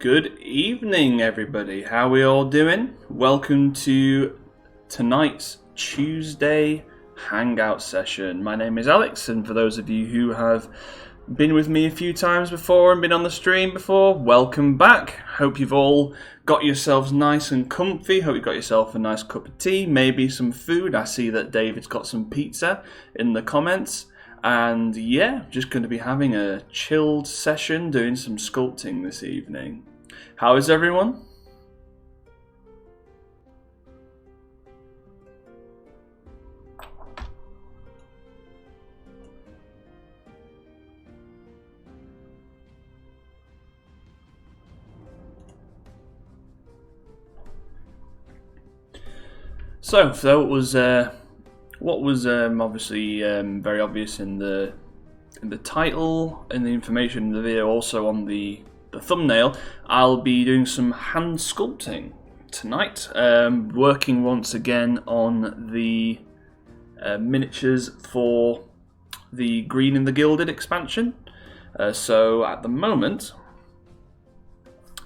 Good evening, everybody. How are we all doing? Welcome to tonight's Tuesday Hangout session. My name is Alex, and for those of you who have been with me a few times before and been on the stream before, welcome back. Hope you've all got yourselves nice and comfy. Hope you've got yourself a nice cup of tea, maybe some food. I see that David's got some pizza in the comments. And yeah, just going to be having a chilled session, doing some sculpting this evening. How is everyone? So it was what was obviously very obvious in the title and the information in the video, also on the thumbnail. I'll be doing some hand sculpting tonight, working once again on the miniatures for the Green in the Gilded expansion. So at the moment,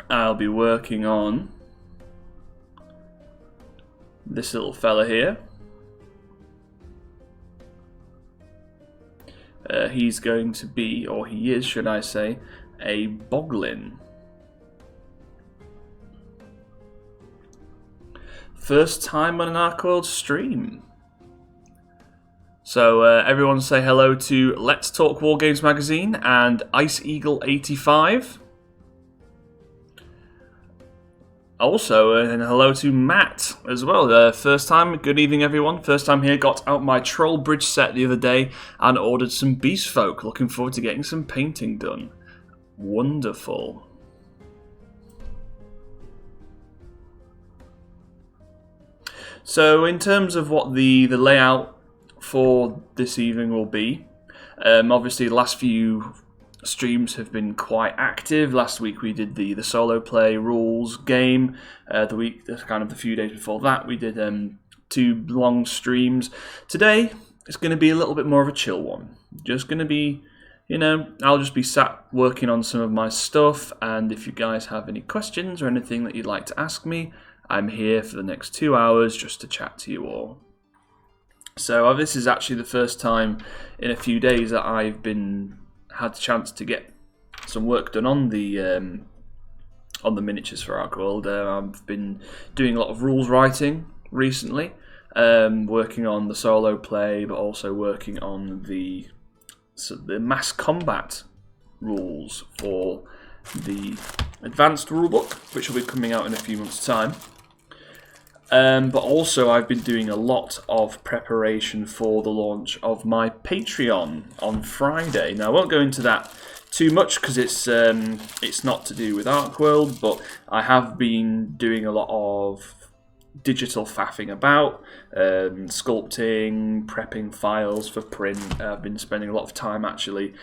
I'll be working on this little fella here. He's going to be, or he is, should I say, a boglin. First time on an ArcWorlde stream. So everyone say hello to Let's Talk Wargames Magazine and Ice Eagle 85. Also, and hello to Matt as well. First time, good evening everyone. First time here, got out my Troll Bridge set the other day and ordered some Beast Folk. Looking forward to getting some painting done. Wonderful. So in terms of what the layout for this evening will be, obviously the last few streams have been quite active. Last week we did the solo play rules game. The few days before that we did 2 long streams. Today it's going to be a little bit more of a chill one. Just going to be, I'll just be sat working on some of my stuff, and if you guys have any questions or anything that you'd like to ask me, I'm here for the next 2 hours just to chat to you all. So this is actually the first time in a few days that I've had the chance to get some work done on the miniatures for ArcWorlde. I've been doing a lot of rules writing recently, working on the solo play, but also working on the mass combat rules for the advanced rulebook, which will be coming out in a few months' time. But also I've been doing a lot of preparation for the launch of my Patreon on Friday. Now I won't go into that too much because it's not to do with ArcWorlde, but I have been doing a lot of digital faffing about, sculpting, prepping files for print. I've been spending a lot of time actually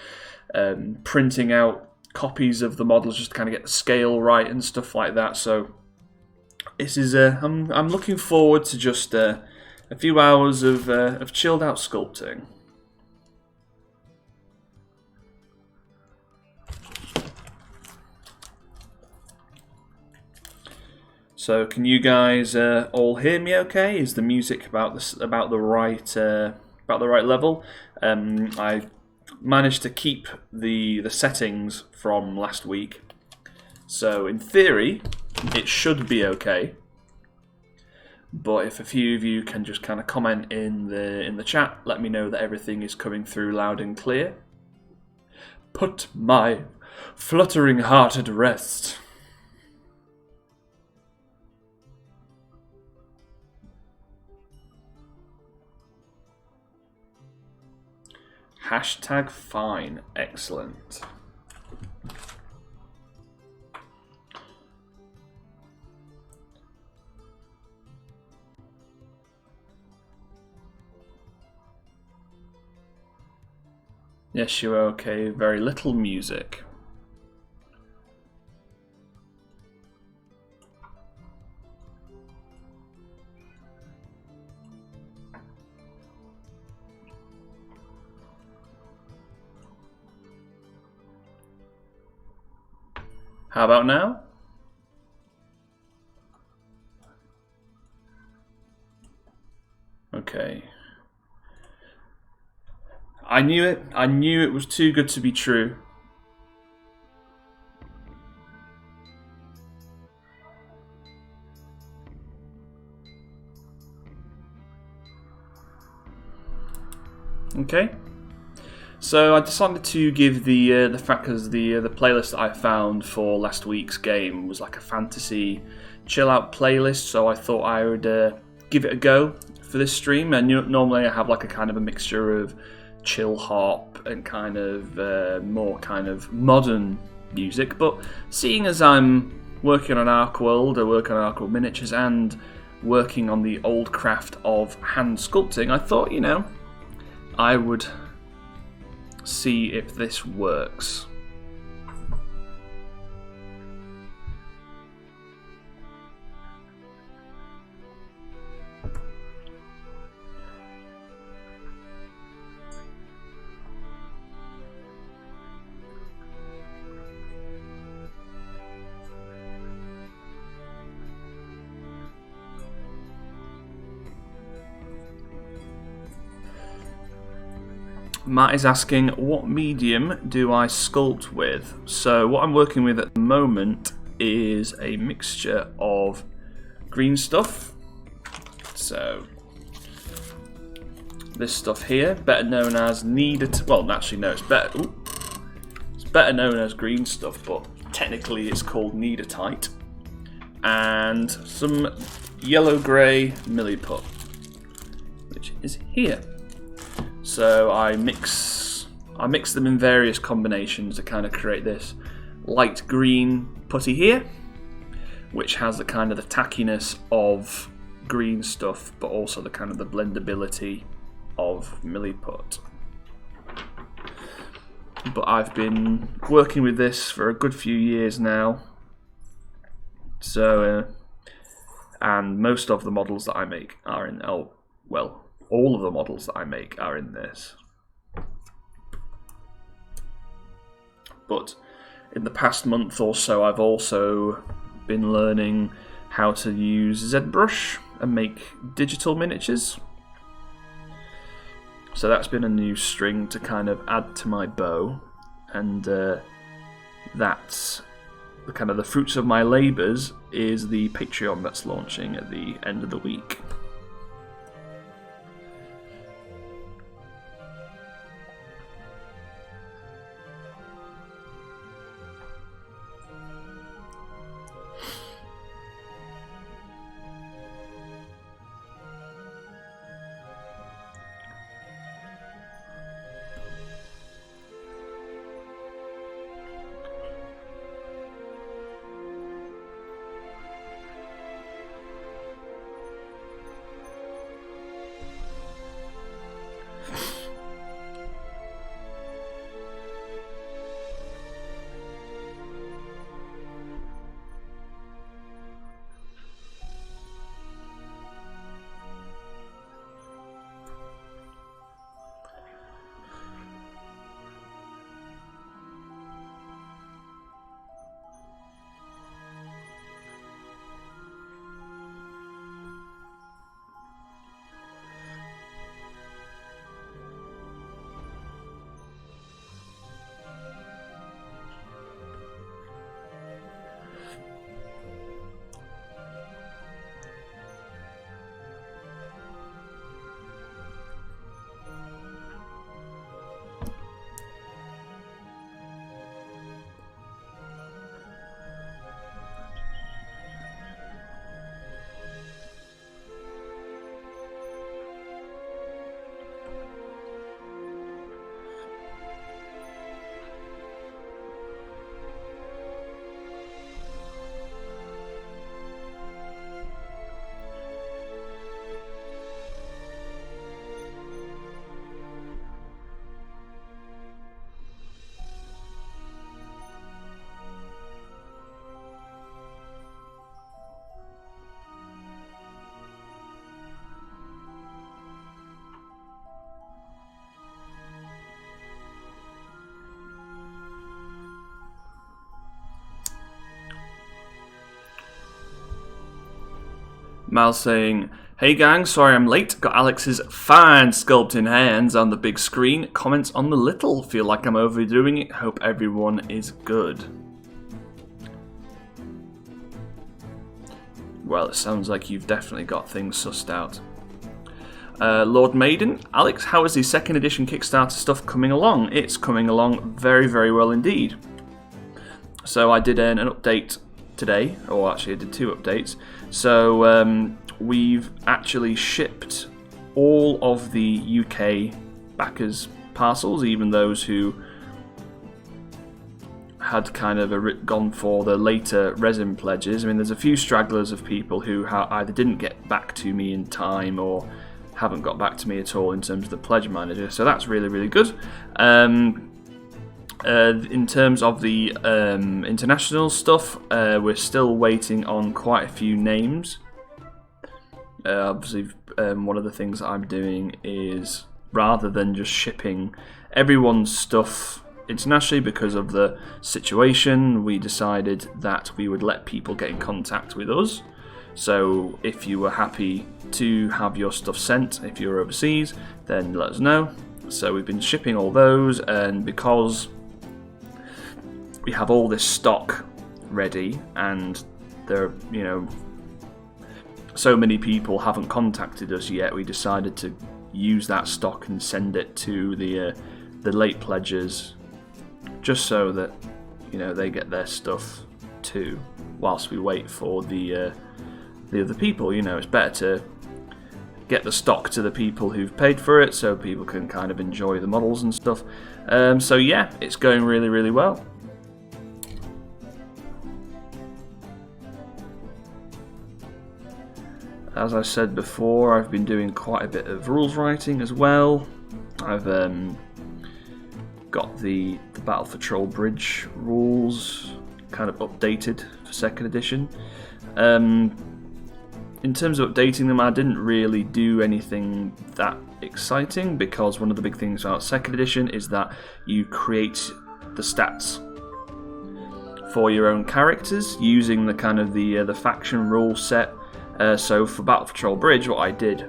printing out copies of the models just to kind of get the scale right and stuff like that. So this is I'm looking forward to just a few hours of chilled out sculpting. So can you guys all hear me okay? Is the music about the right level? I managed to keep the settings from last week, so in theory it should be okay. But if a few of you can just kind of comment in the chat, let me know that everything is coming through loud and clear. Put my fluttering heart at rest. Hashtag fine. Excellent. Yes, you're okay. Very little music. How about now? Okay. I knew it. I knew it was too good to be true. Okay. So I decided to give the fact because the playlist that I found for last week's game was like a fantasy chill out playlist. So I thought I would give it a go for this stream. And normally I have like a kind of a mixture of chill hop and kind of more kind of modern music. But seeing as I'm working on ArcWorlde, or working on ArcWorlde miniatures, and working on the old craft of hand sculpting, I thought, you know, I would see if this works. Matt is asking, what medium do I sculpt with? So what I'm working with at the moment is a mixture of green stuff. So this stuff here, better known as well, actually no, it's better known as green stuff, but technically it's called Needetite. And some yellow-grey milliput, which is here. So I mix them in various combinations to kind of create this light green putty here, which has the kind of the tackiness of green stuff, but also the kind of the blendability of milliput. But I've been working with this for a good few years now. So, and most of the models that I make are in, all of the models that I make are in this. But in the past month or so, I've also been learning how to use ZBrush and make digital miniatures. So that's been a new string to kind of add to my bow, and that's the kind of the fruits of my labours is the Patreon that's launching at the end of the week. Mal saying, Hey gang, sorry I'm late. Got Alex's fine sculpting hands on the big screen. Comments on the little. Feel like I'm overdoing it. Hope everyone is good. Well, it sounds like you've definitely got things sussed out. Lord Maiden, Alex, how is the second edition Kickstarter stuff coming along? It's coming along very, very well indeed. So I did an update today, or actually I did 2 updates. So we've actually shipped all of the UK backers parcels, even those who had kind of gone for the later resin pledges. I mean, there's a few stragglers of people who either didn't get back to me in time or haven't got back to me at all in terms of the pledge manager, so that's really, really good. In terms of the international stuff, we're still waiting on quite a few names. Obviously, one of the things that I'm doing is, rather than just shipping everyone's stuff internationally because of the situation, we decided that we would let people get in contact with us. So if you were happy to have your stuff sent, if you're overseas, then let us know. So we've been shipping all those, and because we have all this stock ready and there, you know, so many people haven't contacted us yet, we decided to use that stock and send it to the late pledgers, just so that, you know, they get their stuff too, whilst we wait for the other people. You know, it's better to get the stock to the people who've paid for it, so people can kind of enjoy the models and stuff. So yeah, it's going really, really well. As I said before, I've been doing quite a bit of rules writing as well. I've got the Battle for Troll Bridge rules kind of updated for 2nd edition. In terms of updating them, I didn't really do anything that exciting, because one of the big things about 2nd edition is that you create the stats for your own characters using the kind of the faction rule set. So for Battle for Troll Bridge, what I did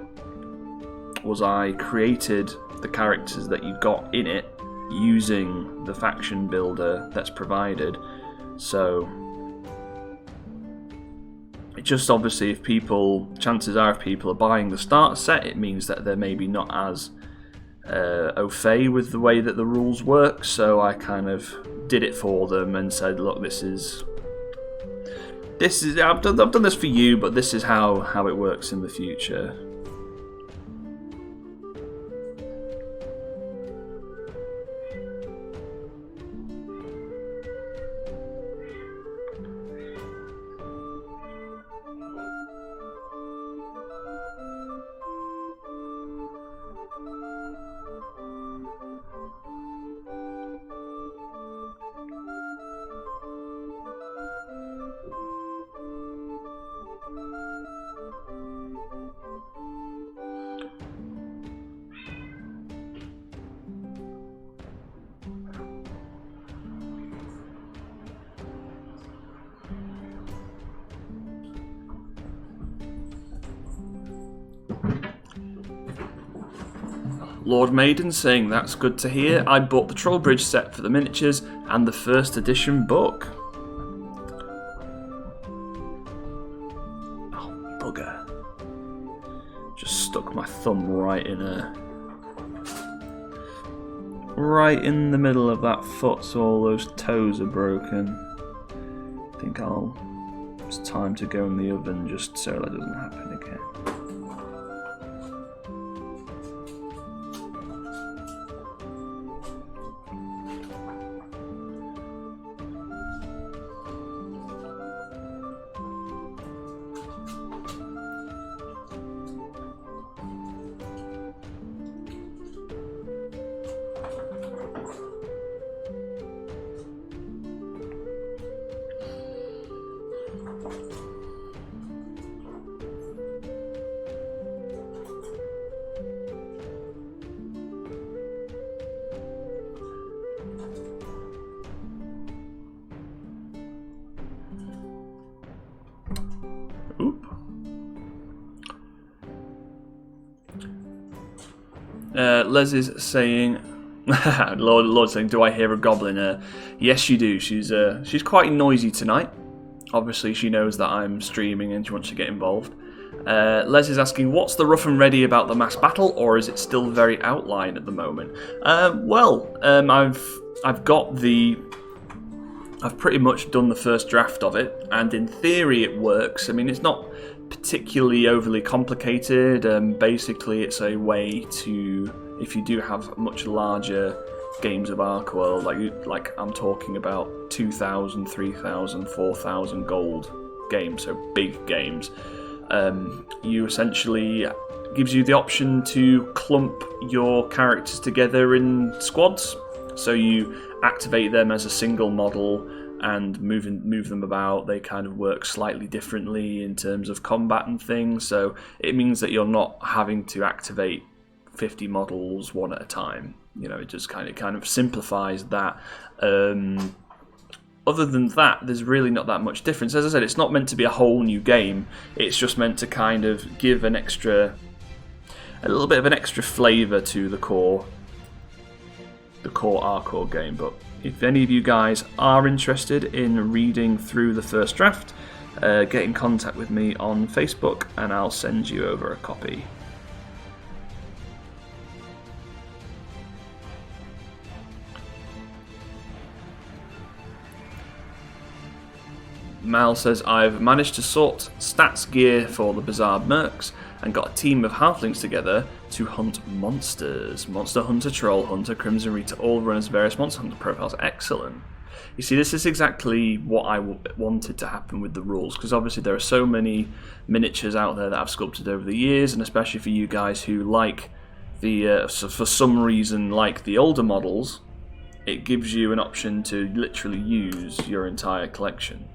was I created the characters that you got in it using the faction builder that's provided. So it just, obviously, if people, chances are if people are buying the starter set, it means that they're maybe not as au fait with the way that the rules work. So I kind of did it for them and said, look, this is I've done this for you, but this is how it works in the future. Lord Maiden saying that's good to hear. I bought the Troll Bridge set for the miniatures and the 1st edition book. Oh, bugger. Just stuck my thumb right in the middle of that foot, so all those toes are broken. I think it's time to go in the oven just so that doesn't happen again. Les is saying, Lord saying, do I hear a goblin? Yes, you do. She's quite noisy tonight. Obviously, she knows that I'm streaming and she wants to get involved. Les is asking, what's the rough and ready about the mass battle, or is it still very outline at the moment? I've pretty much done the first draft of it, and in theory it works. I mean, it's not particularly overly complicated. Basically, it's a way to, if you do have much larger games of ArcWorlde, like I'm talking about 2,000, 3,000, 4,000 gold games, so big games, you essentially gives you the option to clump your characters together in squads. So you activate them as a single model and move them about. They kind of work slightly differently in terms of combat and things. So it means that you're not having to activate 50 models one at a time. You know, it just kind of simplifies that. Other than that, there's really not that much difference. As I said, it's not meant to be a whole new game. It's just meant to kind of give a little bit of an extra flavour to the core ArcWorlde game. But if any of you guys are interested in reading through the first draft, get in contact with me on Facebook and I'll send you over a copy. Mal says, I've managed to sort stats gear for the Bizarre Mercs and got a team of halflings together to hunt monsters. Monster Hunter, Troll Hunter, Crimson Reaper, all run as various Monster Hunter profiles. Excellent. You see, this is exactly what I wanted to happen with the rules, because obviously there are so many miniatures out there that I've sculpted over the years, and especially for you guys who like for some reason like the older models, it gives you an option to literally use your entire collection.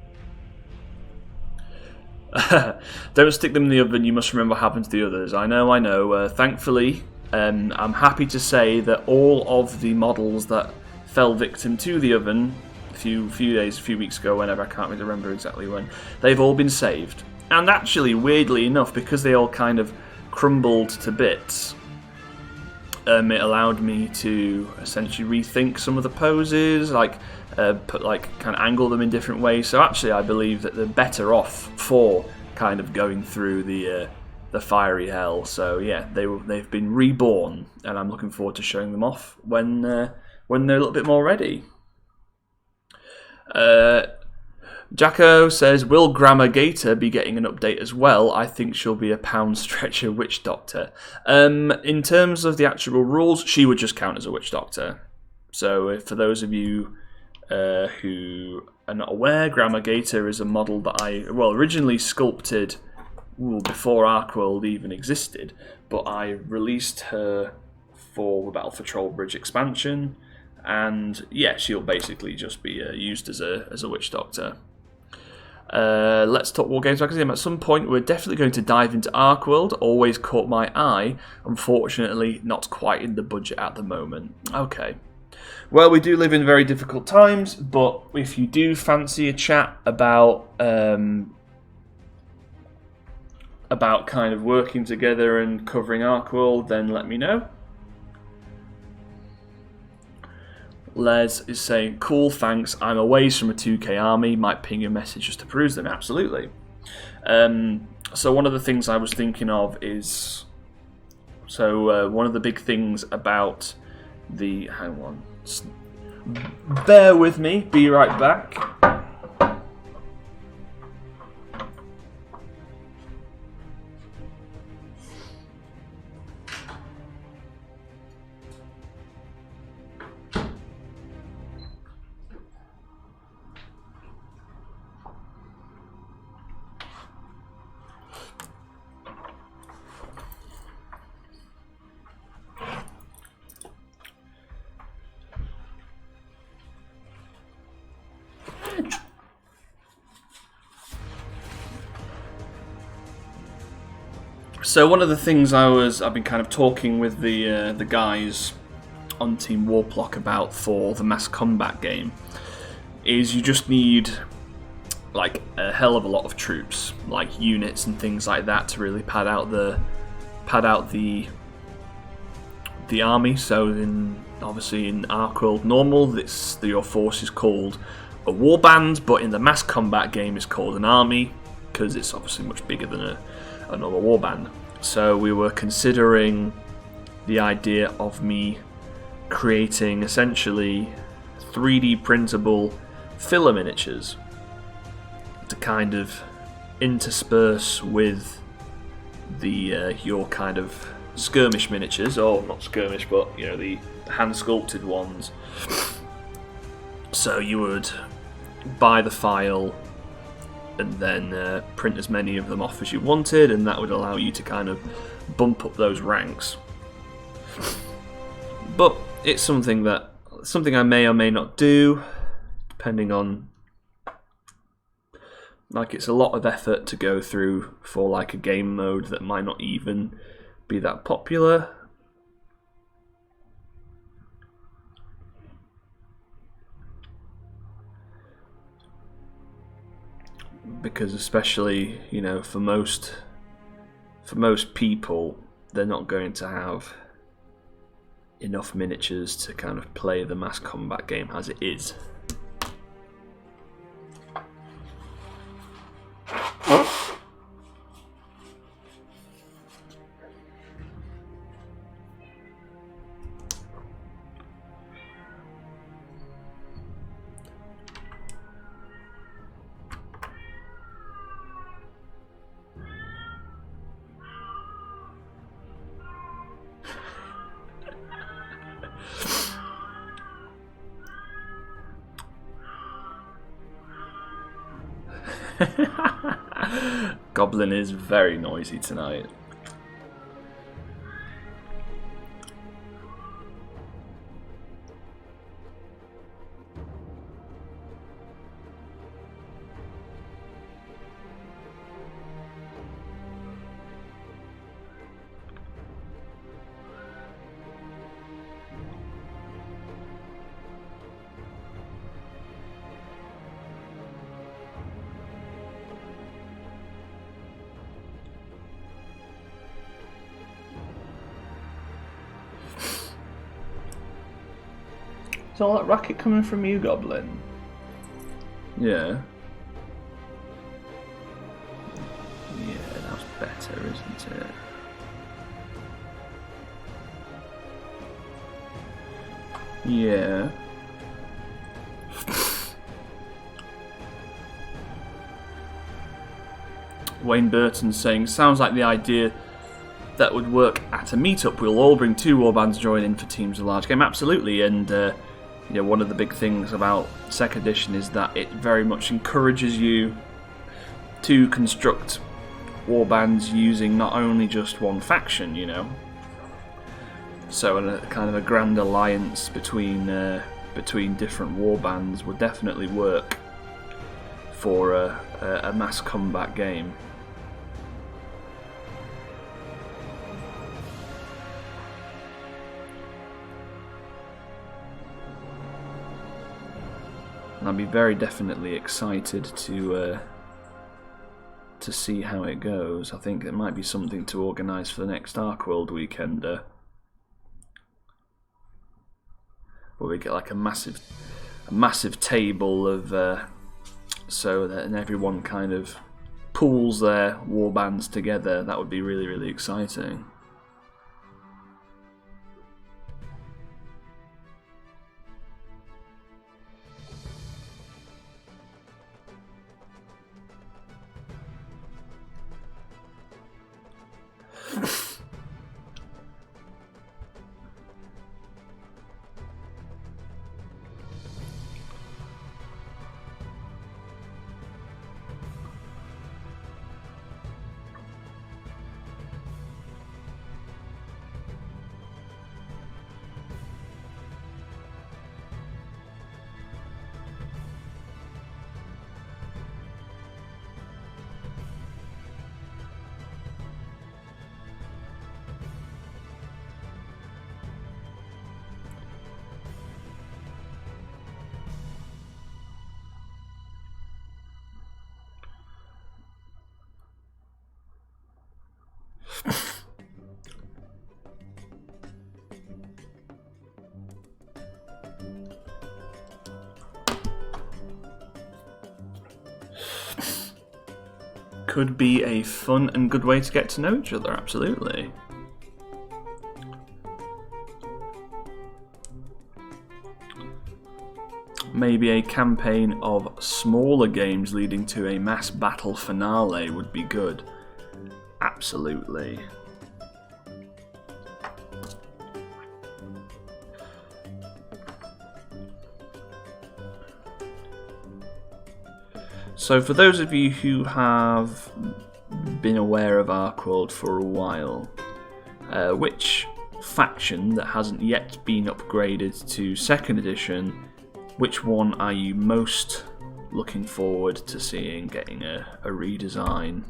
Don't stick them in the oven, you must remember what happened to the others. I know. Thankfully, I'm happy to say that all of the models that fell victim to the oven a few weeks ago, whenever, I can't really remember exactly when, they've all been saved. And actually, weirdly enough, because they all kind of crumbled to bits, it allowed me to essentially rethink some of the poses, kind of angle them in different ways. So actually, I believe that they're better off for kind of going through the fiery hell. So yeah, they've been reborn, and I'm looking forward to showing them off when they're a little bit more ready. Jacko says, will Grammar Gator be getting an update as well? I think she'll be a pound stretcher witch doctor. In terms of the actual rules, she would just count as a witch doctor. So for those of you who are not aware, Grammar Gator is a model that I originally sculpted before ArcWorlde even existed, but I released her for the Battle for Trollbridge expansion, and yeah, she'll basically just be used as a witch doctor. Let's talk War Games Magazine. At some point, we're definitely going to dive into ArcWorlde. Always caught my eye. Unfortunately, not quite in the budget at the moment. Okay. Well, we do live in very difficult times, but if you do fancy a chat about kind of working together and covering ArcWorlde, then let me know. Les is saying, cool, thanks. I'm away from a 2k army. Might ping you a message just to peruse them. Absolutely. So one of the things I was thinking of is... one of the big things about the... Hang on. Bear with me. Be right back. So one of the things I've been kind of talking with the guys on Team Warplock about for the mass combat game is you just need like a hell of a lot of troops, like units and things like that, to really pad out the the army. So obviously in ArcWorlde normal, your force is called a warband, but in the mass combat game it's called an army because it's obviously much bigger than another warband. So we were considering the idea of me creating essentially 3D printable filler miniatures to kind of intersperse with your kind of skirmish miniatures, or not skirmish, but the hand sculpted ones. So you would buy the file and then print as many of them off as you wanted, and that would allow you to kind of bump up those ranks. But it's something I may or may not do, depending on. Like, it's a lot of effort to go through for like a game mode that might not even be that popular. Because especially, for most people, they're not going to have enough miniatures to kind of play the mass combat game as it is. Goblin is very noisy tonight. Is all that racket coming from you, Goblin? Yeah. Yeah, that's better, isn't it? Yeah. Wayne Burton's saying, sounds like the idea that would work at a meetup. We'll all bring 2 warbands join in for teams of large game. Absolutely, and one of the big things about Second Edition is that it very much encourages you to construct warbands using not only just one faction, So a kind of a grand alliance between different warbands would definitely work for a mass combat game. And I'd be very definitely excited to see how it goes. I think it might be something to organise for the next ArcWorlde weekend, where we get like a massive table of so that and everyone kind of pools their warbands together. That would be really, really exciting. could be a fun and good way to get to know each other, absolutely. Maybe a campaign of smaller games leading to a mass battle finale would be good. Absolutely. So for those of you who have been aware of ArcWorlde for a while, which faction that hasn't yet been upgraded to 2nd edition, which one are you most looking forward to seeing getting a redesign?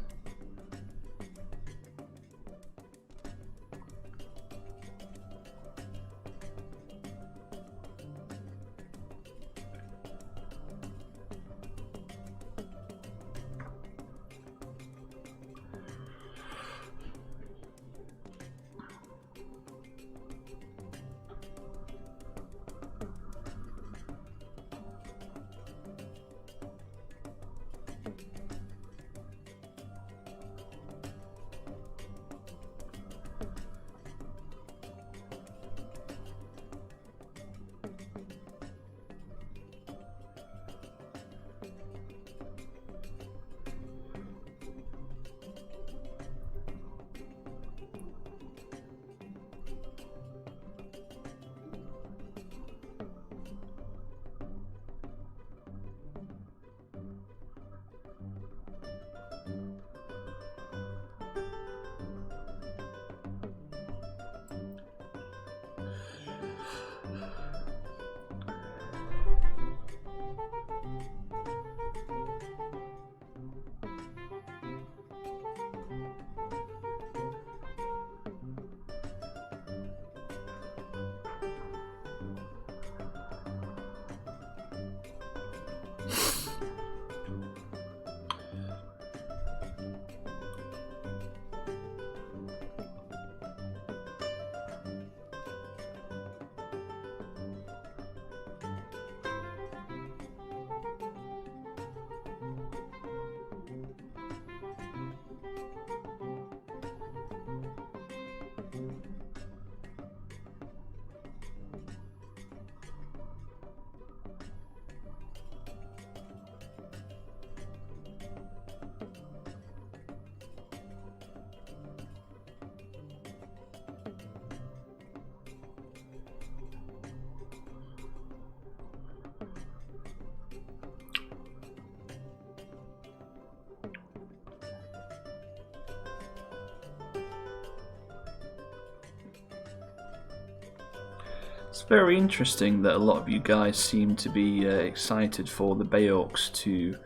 It's very interesting that a lot of you guys seem to be excited for the Bay Orcs to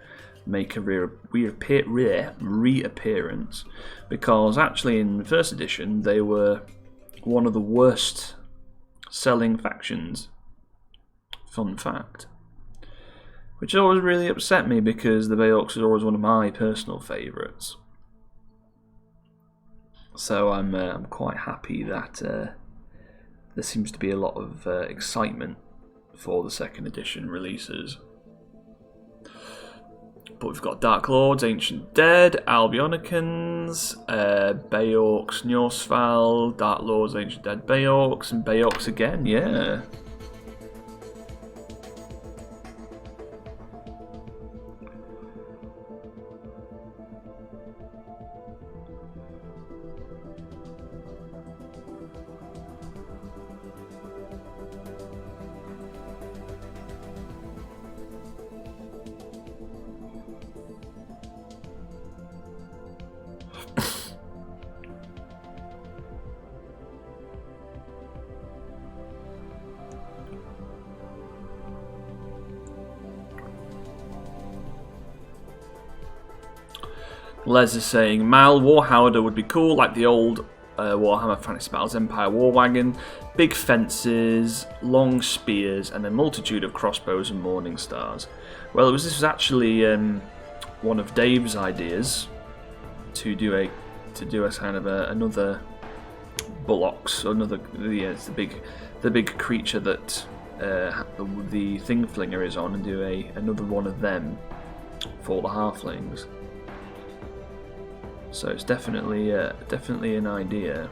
make a reappearance, because actually in 1st edition they were one of the worst selling factions. Fun fact. Which always really upset me, because the Bay Orcs is always one of my personal favourites. So I'm quite happy that there seems to be a lot of excitement for the 2nd edition releases. But we've got Dark Lords, Ancient Dead, Albionicans, Bay Orcs, Njorsval, Dark Lords, Ancient Dead, Bay Orcs, and Bay Orcs again, yeah. Les is saying, Mal, Warhowder would be cool, like the old Warhammer Fantasy Battles Empire War Wagon. Big fences, long spears, and a multitude of crossbows and morning stars. Well, this was actually one of Dave's ideas to do a kind of another bullocks, another it's the big creature that the thing flinger is on, and do another one of them for the halflings. So it's definitely definitely an idea.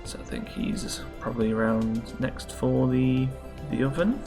So I think he's probably around next for the oven.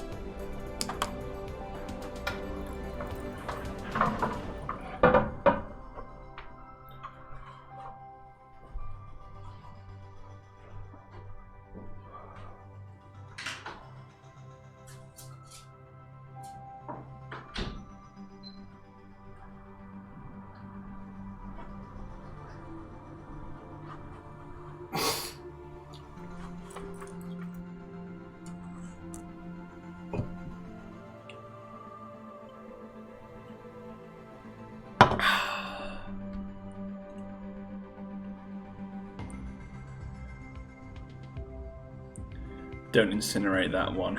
Don't incinerate that one.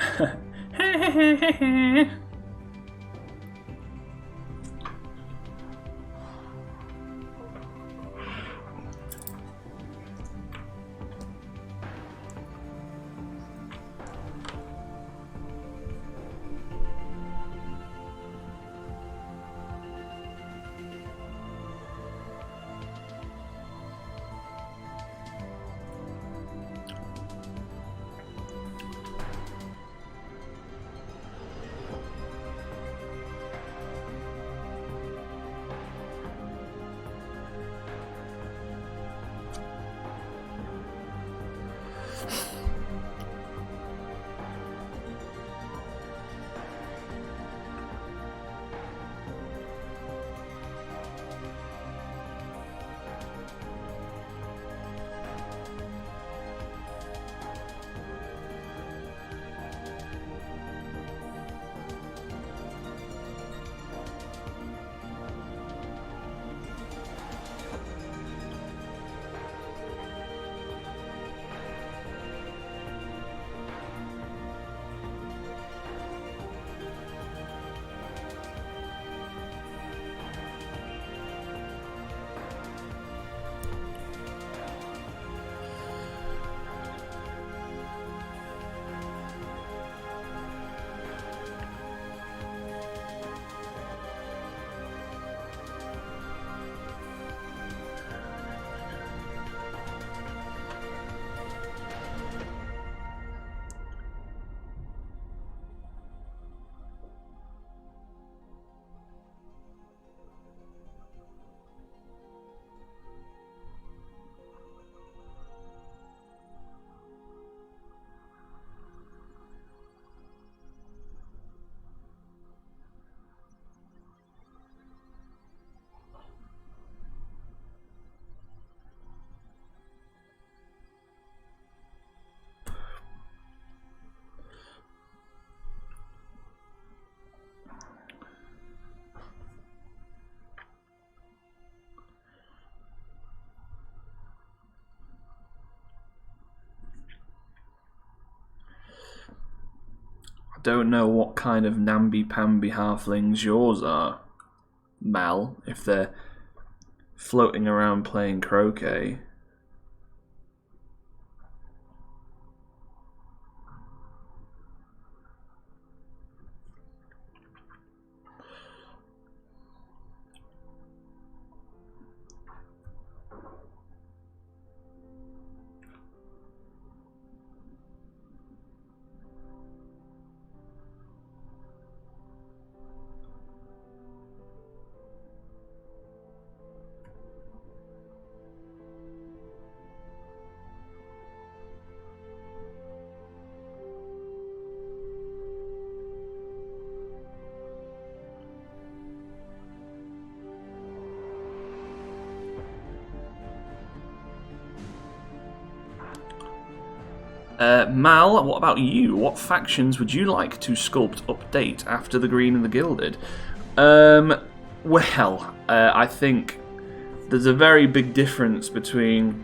Don't know what kind of namby-pamby halflings yours are, Mal, if they're floating around playing croquet. Mal, what about you? What factions would you like to sculpt update after the Green and the Gilded? Well, I think there's a very big difference between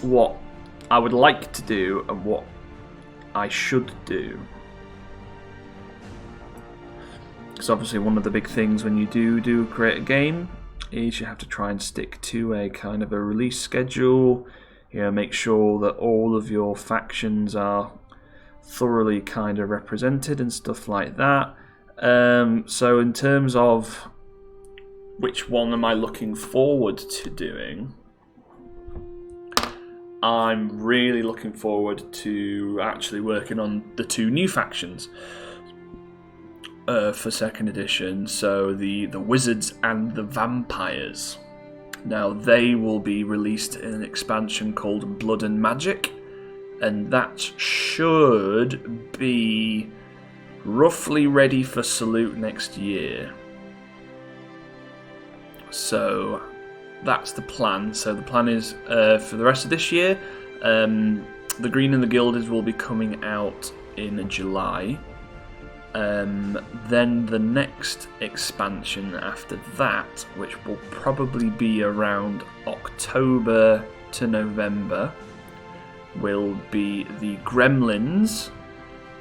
what I would like to do and what I should do. Because obviously one of the big things when you do create a game is you have to try and stick to a kind of a release schedule. You know, make sure that all of your factions are thoroughly kind of represented and stuff like that. So in terms of which one am I looking forward to doing, I'm really looking forward to actually working on the 2 new factions for 2nd edition. So the Wizards and the Vampires. Now they will be released in an expansion called Blood and Magic, and that should be roughly ready for Salute next year. So that's the plan. So the plan is for the rest of this year, the Green and the Gilded will be coming out in July. Then the next expansion after that, which will probably be around October to November, will be the Gremlins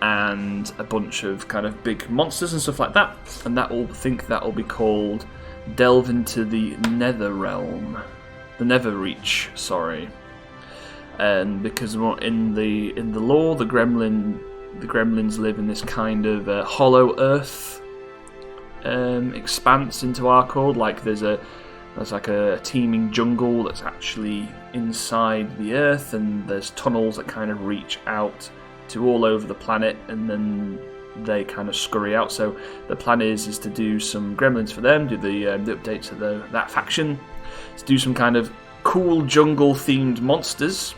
and a bunch of kind of big monsters and stuff like that. And that will be called Delve into the Nether Realm, the Nether Reach. Sorry, and because in the lore, the Gremlins live in this kind of hollow earth expanse into ArcWorlde. Like there's like a teeming jungle that's actually inside the earth, and there's tunnels that kind of reach out to all over the planet, and then they kind of scurry out. So the plan is to do some Gremlins for them, do the updates to that faction, to do some kind of cool jungle themed monsters,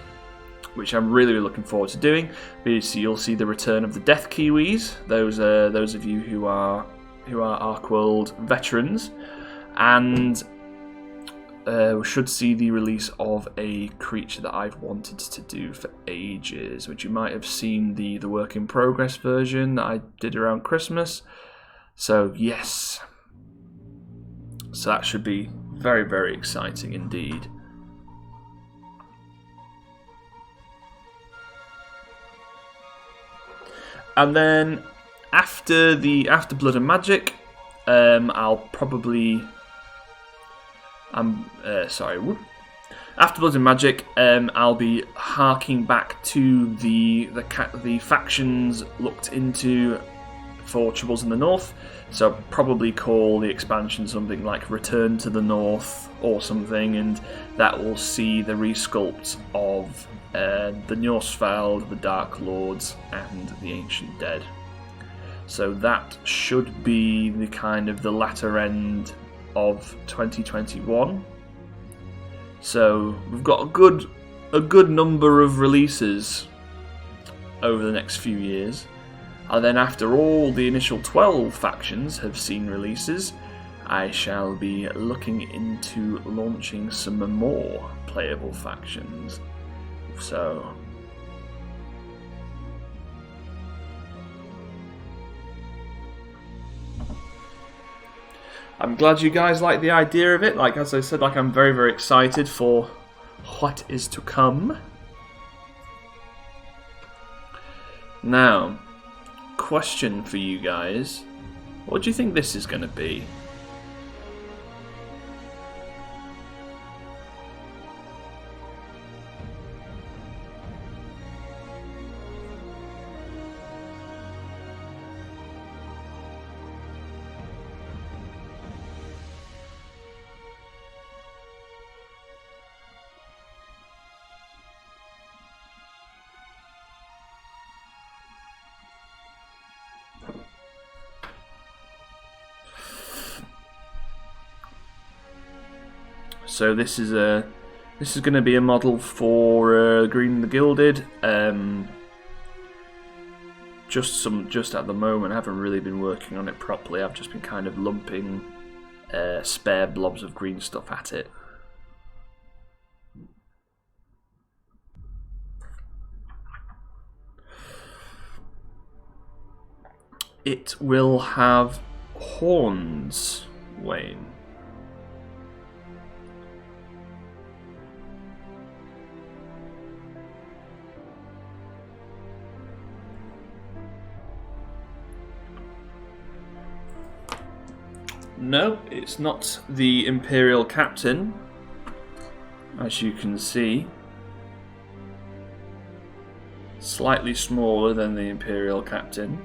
which I'm really looking forward to doing. So you'll see the return of the Death Kiwis. Those of you who are ArcWorlde veterans, and we should see the release of a creature that I've wanted to do for ages, which you might have seen the work in progress version that I did around Christmas. So yes, so that should be very, very exciting indeed. And then after Blood and Magic, I'll probably after Blood and Magic, I'll be harking back to the factions looked into for Troubles in the North. So probably call the expansion something like Return to the North or something, and that will see the resculpt of the Norsefeld, the Dark Lords, and the Ancient Dead. So that should be the kind of the latter end of 2021. So we've got a good number of releases over the next few years. And then after all the initial 12 factions have seen releases, I shall be looking into launching some more playable factions. So I'm glad you guys like the idea of it. Like, as I said, like, I'm very, very excited for what is to come. Now, question for you guys. What do you think this is going to be? So this is going to be a model for Green and the Gilded. Just at the moment, I haven't really been working on it properly. I've just been kind of lumping spare blobs of green stuff at it. It will have horns, Wayne. No, it's not the Imperial Captain, as you can see. Slightly smaller than the Imperial Captain.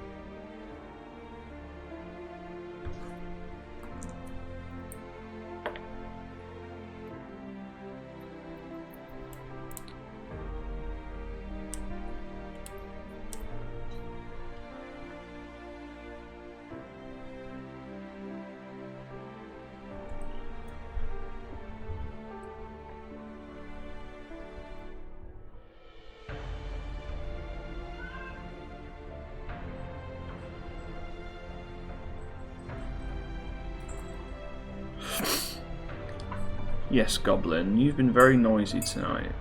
Yes, Goblin, you've been very noisy tonight.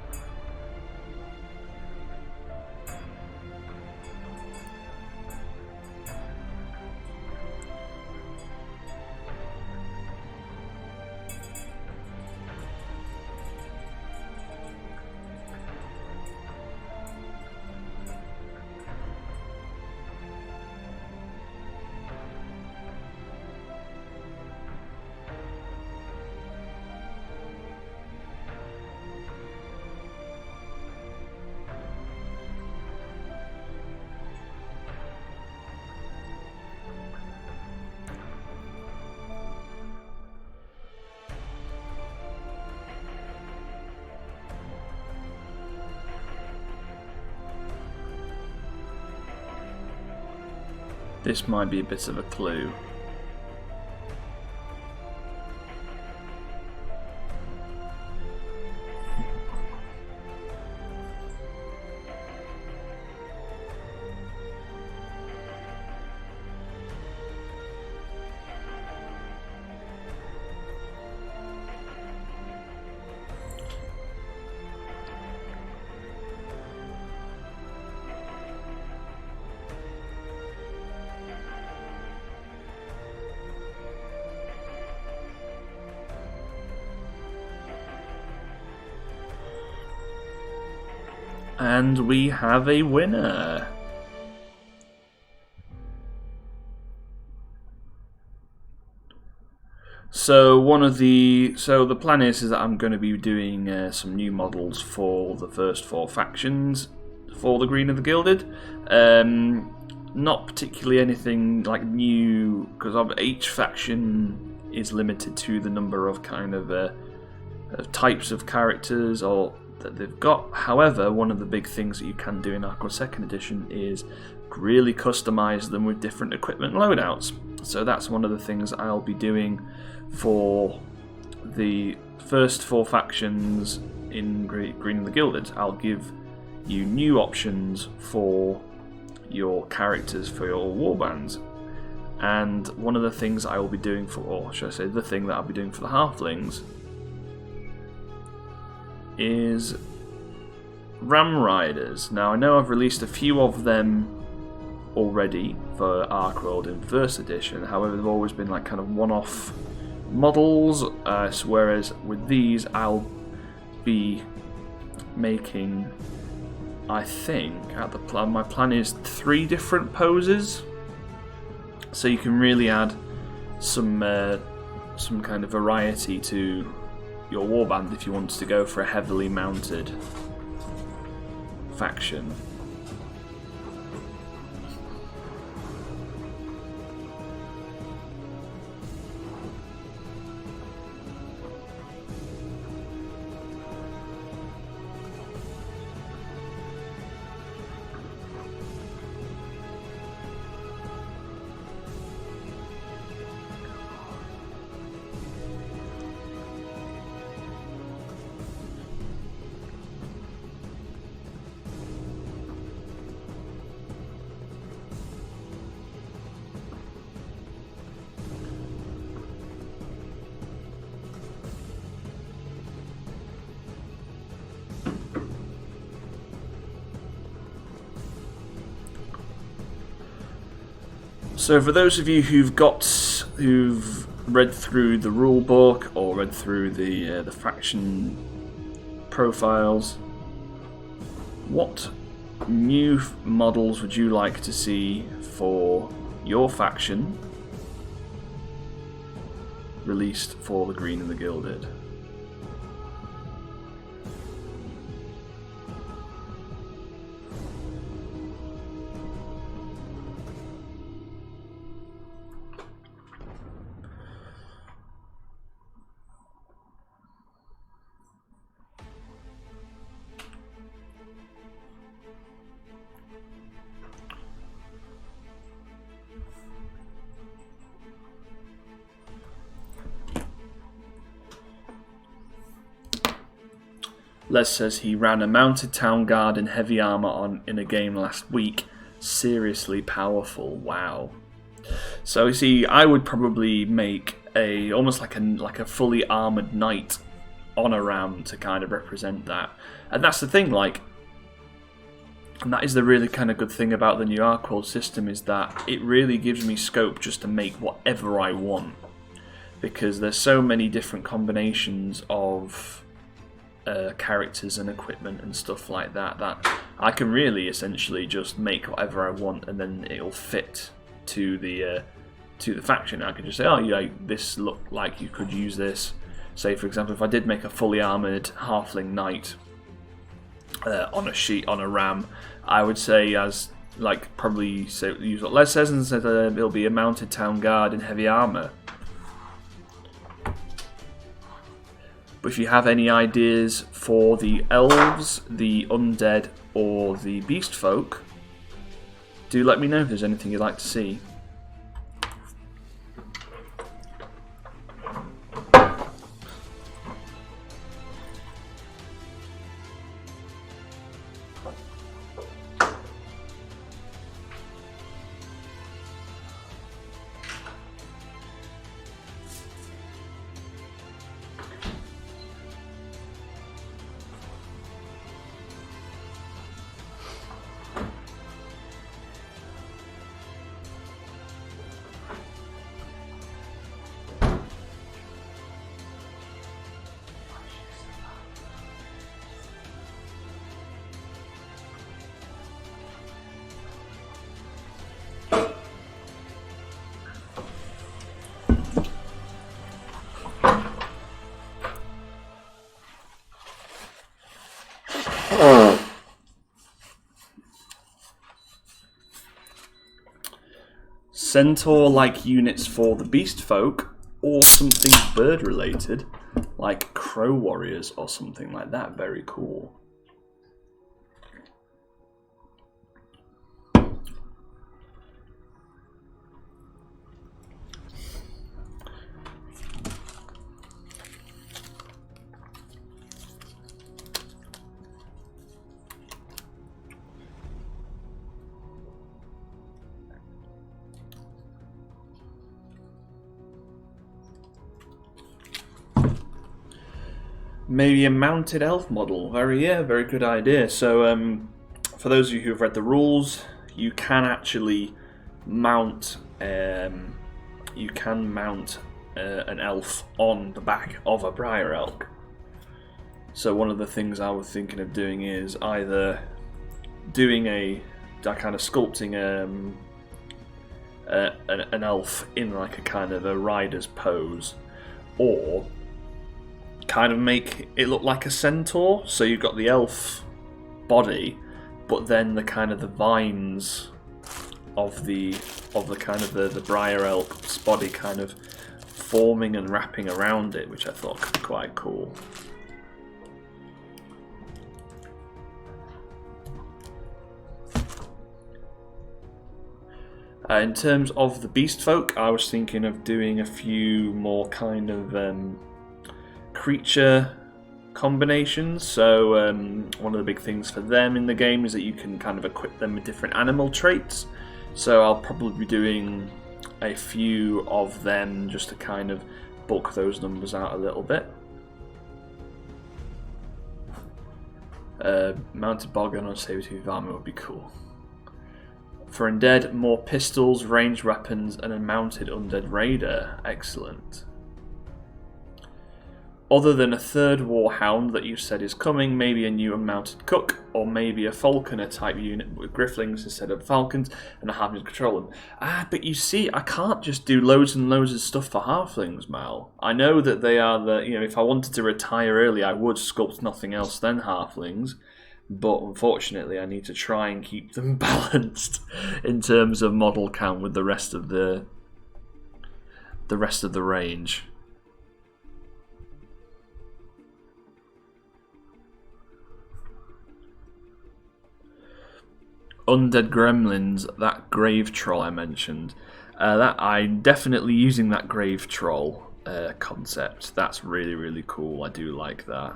This might be a bit of a clue. And we have a winner. So the plan is that I'm going to be doing some new models for the first 4 factions for the Green of the Gilded. Not particularly anything like new, because each faction is limited to the number of kind of types of characters or that they've got. However, one of the big things that you can do in ArcWorlde 2nd edition is really customize them with different equipment loadouts. So that's one of the things I'll be doing for the first 4 factions in Green of the Gilded. I'll give you new options for your characters for your warbands. And one of the things I will be doing for, or should I say the thing that I'll be doing for the Halflings, is Ram Riders. Now I know I've released a few of them already for ArcWorlde in 1st edition, however they've always been like kind of one-off models, whereas with these I'll be making, I think at the plan, my plan is 3 different poses, so you can really add some kind of variety to your warband if you wanted to go for a heavily mounted faction. So for those of you who've read through the rule book or read through the faction profiles, what new models would you like to see for your faction released for the Green and the Gilded? Les says he ran a mounted town guard in heavy armor in a game last week. Seriously powerful. Wow. So you see, I would probably make almost like a fully armored knight on a ram to kind of represent that. And that's the thing, like, and that is the really kind of good thing about the new ArcWorlde system, is that it really gives me scope just to make whatever I want, because there's so many different combinations of characters and equipment and stuff like that I can really essentially just make whatever I want, and then it'll fit to the faction. I can just say, oh yeah, this looked like you could use this. Say for example, if I did make a fully armoured halfling knight on a ram, I would say probably use what Les says and say that it'll be a mounted town guard in heavy armour. But if you have any ideas for the elves, the undead, or the beast folk, do let me know if there's anything you'd like to see. Centaur-like units for the beast folk, or something bird-related, like crow warriors or something like that. Very cool. Maybe a mounted elf model. Very good idea. So, for those of you who have read the rules, you can actually mount. You can mount an elf on the back of a briar elk. So one of the things I was thinking of doing is either doing a kind of sculpting an elf in like a kind of a rider's pose, or kind of make it look like a centaur. So you've got the elf body, but then the kind of the vines of the kind of the briar elk's body kind of forming and wrapping around it, which I thought could be quite cool. In terms of the beast folk, I was thinking of doing a few more kind of creature combinations. So one of the big things for them in the game is that you can kind of equip them with different animal traits. So I'll probably be doing a few of them just to kind of bulk those numbers out a little bit. Mounted Boggun on saber-tooth armor would be cool. For undead, more pistols, ranged weapons, and a mounted undead raider. Excellent. Other than a third warhound that you said is coming, maybe a new unmounted cook, or maybe a falconer type unit with grifflings instead of falcons, and a halfling to control them. But you see, I can't just do loads and loads of stuff for halflings, Mal. I know that they are if I wanted to retire early, I would sculpt nothing else than halflings. But unfortunately, I need to try and keep them balanced in terms of model count with the rest of the range. Undead gremlins, that grave troll I mentioned, that I'm definitely using that grave troll concept. That's really, really cool. I do like that.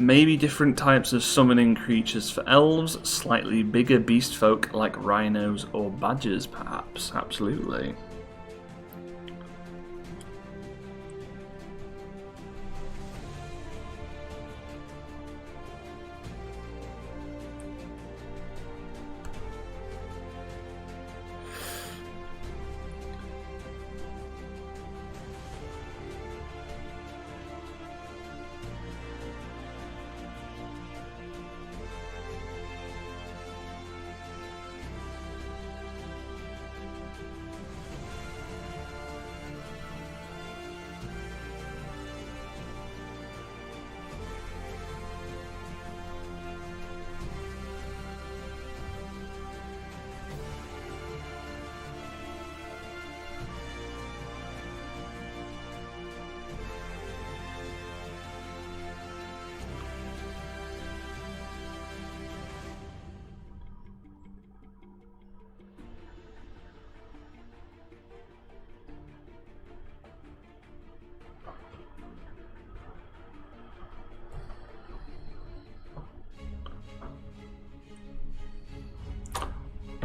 Maybe different types of summoning creatures for elves, slightly bigger beast folk like rhinos or badgers, perhaps. Absolutely.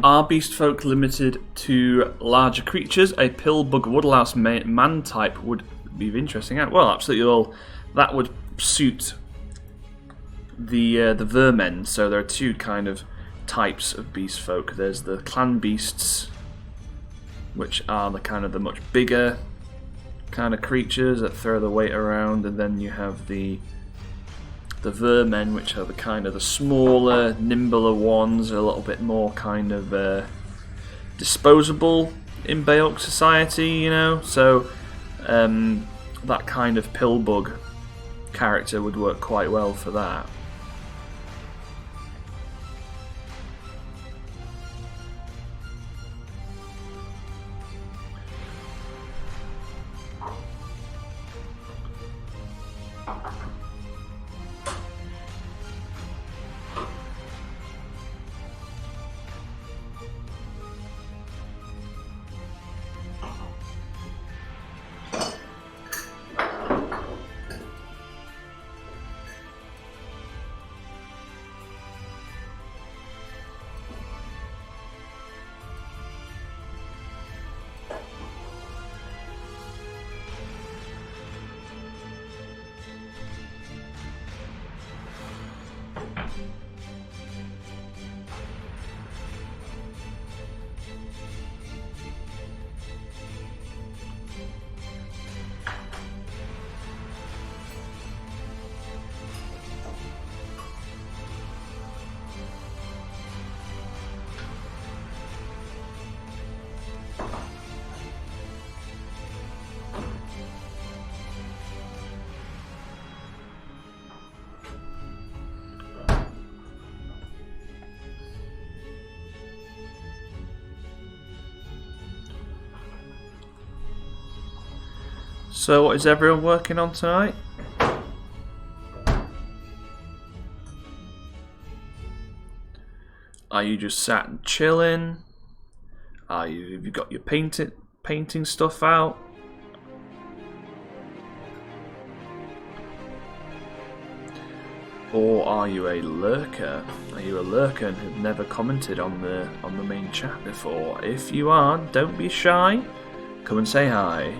Are beast folk limited to larger creatures? A pillbug woodlouse man type would be interesting. Well, absolutely. Well, that would suit the vermin. So there are two kind of types of beast folk. There's the clan beasts, which are the much bigger kind of creatures that throw the weight around, and then you have the vermin, which are the smaller, nimbler ones, a little bit more kind of disposable in Bayok society, you know. So that kind of pillbug character would work quite well for that. So what is everyone working on tonight? Are you just sat and chilling? Have you got your painting stuff out? Or are you a lurker? Are you a lurker and have never commented on the main chat before? If you are, don't be shy. Come and say hi.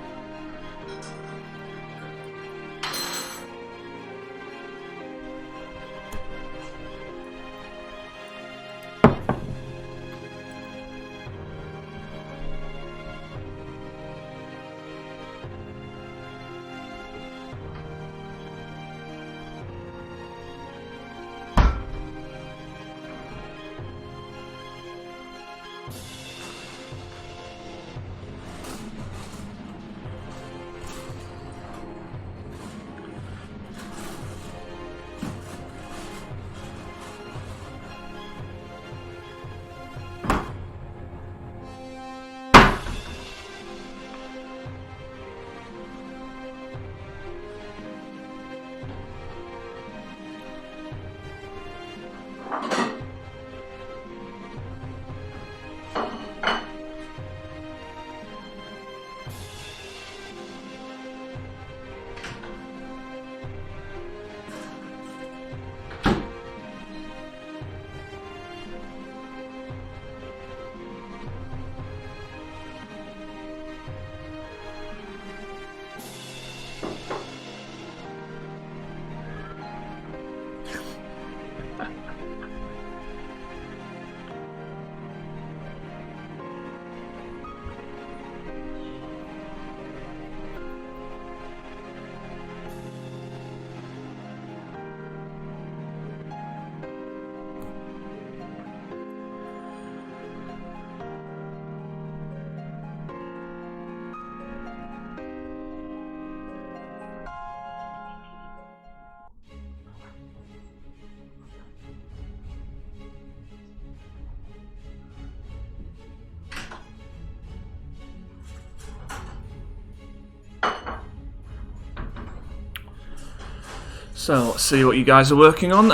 So, let's see what you guys are working on.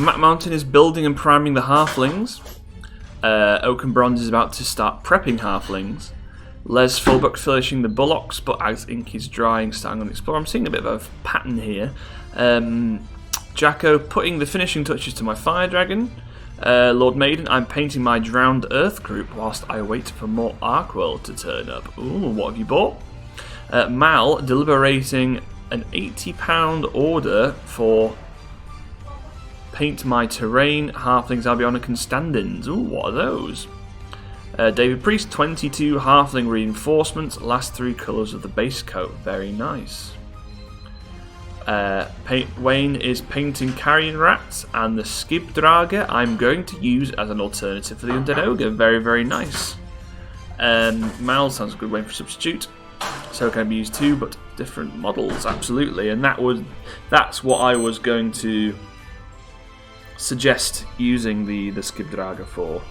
Matt Mountain is building and priming the halflings. Oak and Bronze is about to start prepping halflings. Les Fulbrook finishing the bullocks, but as ink is drying, starting on Explorer. I'm seeing a bit of a pattern here. Jacko putting the finishing touches to my fire dragon. Lord Maiden, I'm painting my Drowned Earth group whilst I wait for more ArcWorlde to turn up. Ooh, what have you bought? Mal deliberating an £80 order for Paint My Terrain, Halflings, Albionic and Stand-ins. Ooh, what are those? David Priest, 22 Halfling Reinforcements, last 3 colours of the base coat. Very nice. Wayne is painting Carrion Rats, and the Skibdraga I'm going to use as an alternative for the Undead Ogre. Very, very nice. Mal sounds a good way for substitute. So it can be used too, but different models, absolutely. And that's what I was going to suggest using the Skibdraga for.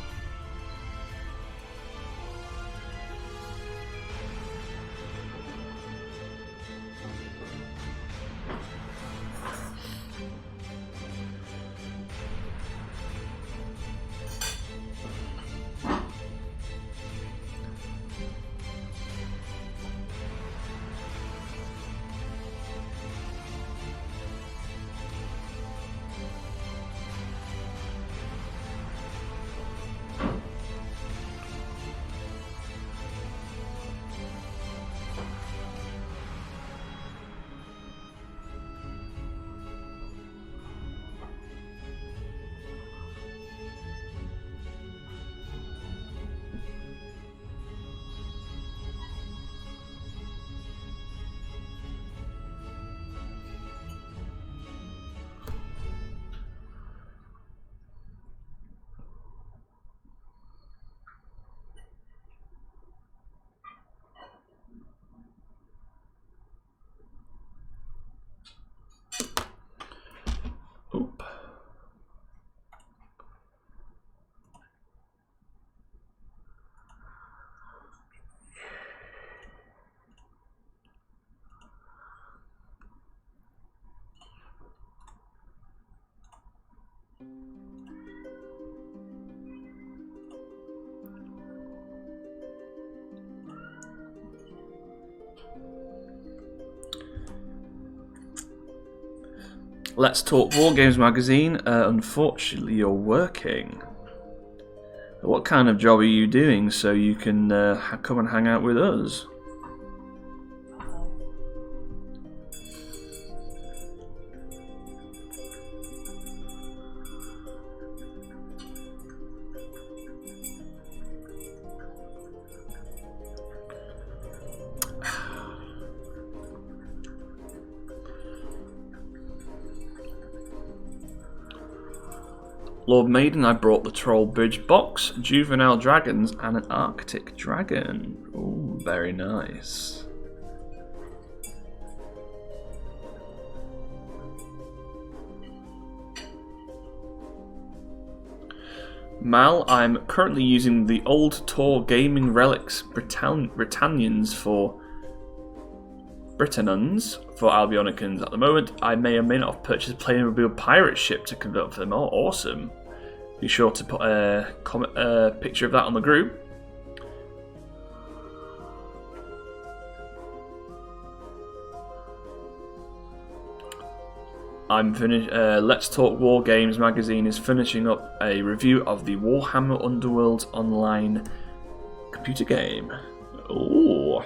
Oop. Let's Talk Wargames magazine. Unfortunately, you're working. What kind of job are you doing so you can come and hang out with us? Lord Maiden, I brought the Troll Bridge box, Juvenile Dragons, and an Arctic Dragon. Ooh, very nice. Mal, I'm currently using the Old Tor Gaming Relics Britannians for Albionicans at the moment. I may or may not have purchased a Playmobil pirate ship to convert for them. Oh, awesome. Be sure to put a picture of that on the group. I'm finished. Let's Talk War Games magazine is finishing up a review of the Warhammer Underworlds online computer game. Ooh.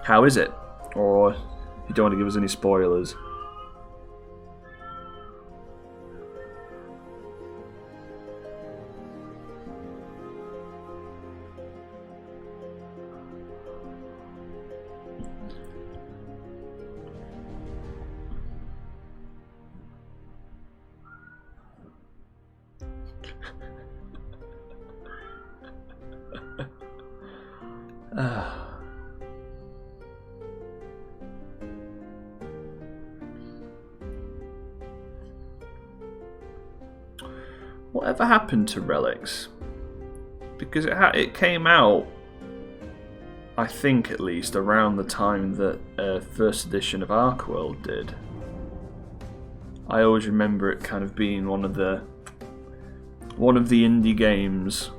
How is it? Or you don't want to give us any spoilers? Whatever happened to Relics? Because it came out, I think at least, around the time that first edition of ArcWorlde did. I always remember it kind of being one of the indie games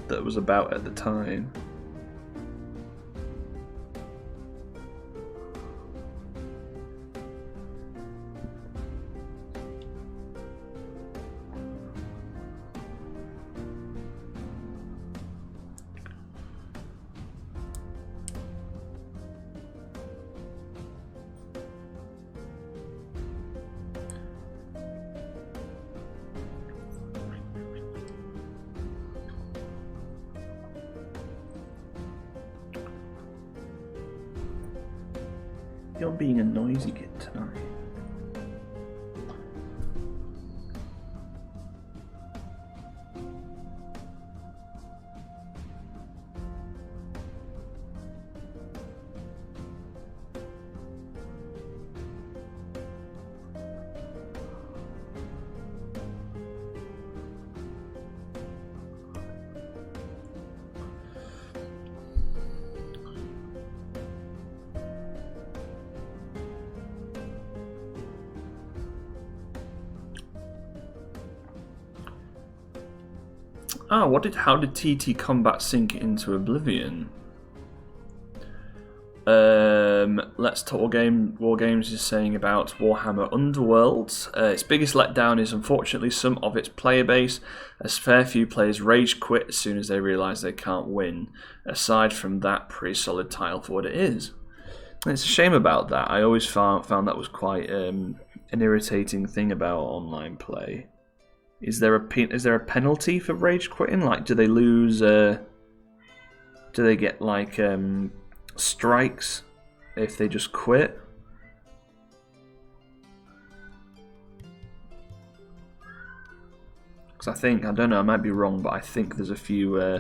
that was about at the time. You're being a noisy kid tonight. Ah, how did TT Combat sink into Oblivion? Let's Talk War Games is saying about Warhammer Underworlds. Its biggest letdown is unfortunately some of its player base, as fair few players rage quit as soon as they realise they can't win. Aside from that, pretty solid title for what it is. And it's a shame about that. I always found that was quite an irritating thing about online play. Is there a penalty for rage quitting? Like, do they lose? Do they get like strikes if they just quit? Because I don't know, I might be wrong, but I think there's a few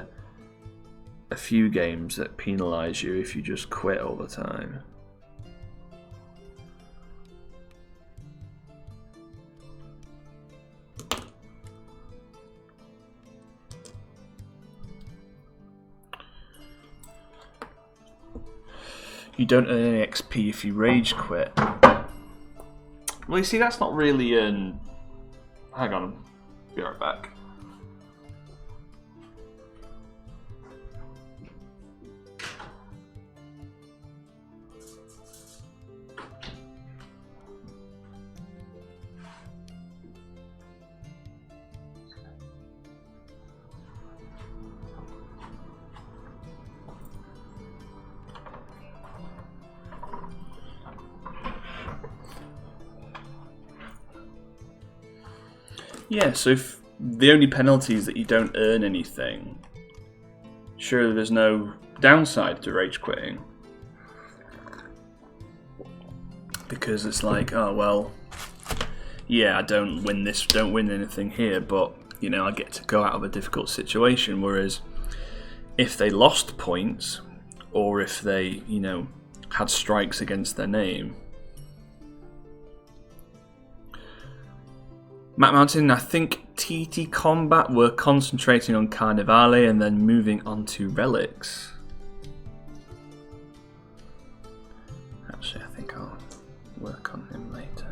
games that penalise you if you just quit all the time. You don't earn any XP if you rage quit. Well, you see, that's not really an... Hang on, be right back. Yeah, so if the only penalty is that you don't earn anything, surely there's no downside to rage quitting. Because it's like, oh well, yeah, I don't win anything here, but you know, I get to go out of a difficult situation. Whereas if they lost points, or if they, you know, had strikes against their name. Matt Mountain, I think TT Combat were concentrating on Carnivale and then moving on to Relics. Actually, I think I'll work on him later.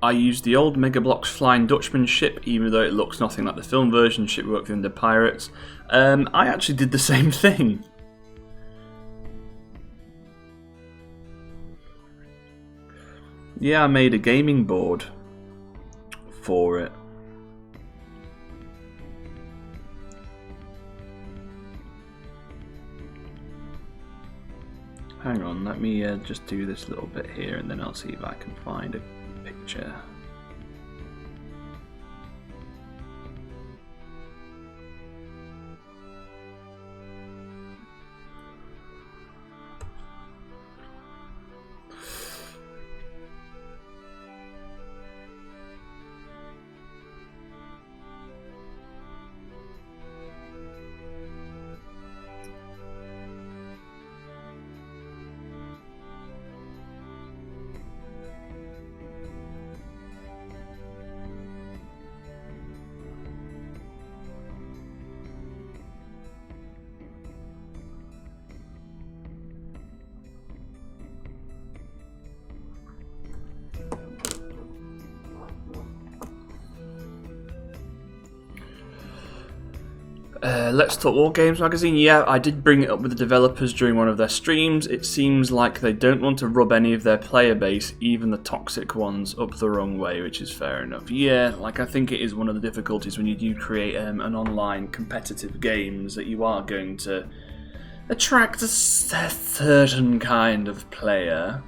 I used the old Mega Bloks Flying Dutchman ship, even though it looks nothing like the film version. Ship worked under pirates. I actually did the same thing. Yeah, I made a gaming board for it. Hang on, let me just do this little bit here and then I'll see if I can find a picture. Let's Talk War Games magazine. Yeah, I did bring it up with the developers during one of their streams. It seems like they don't want to rub any of their player base, even the toxic ones, up the wrong way, which is fair enough. Yeah, like I think it is one of the difficulties when you do create an online competitive games that you are going to attract a certain kind of player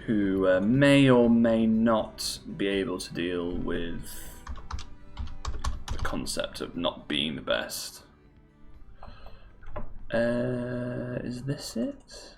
who may or may not be able to deal with concept of not being the best. Is this it?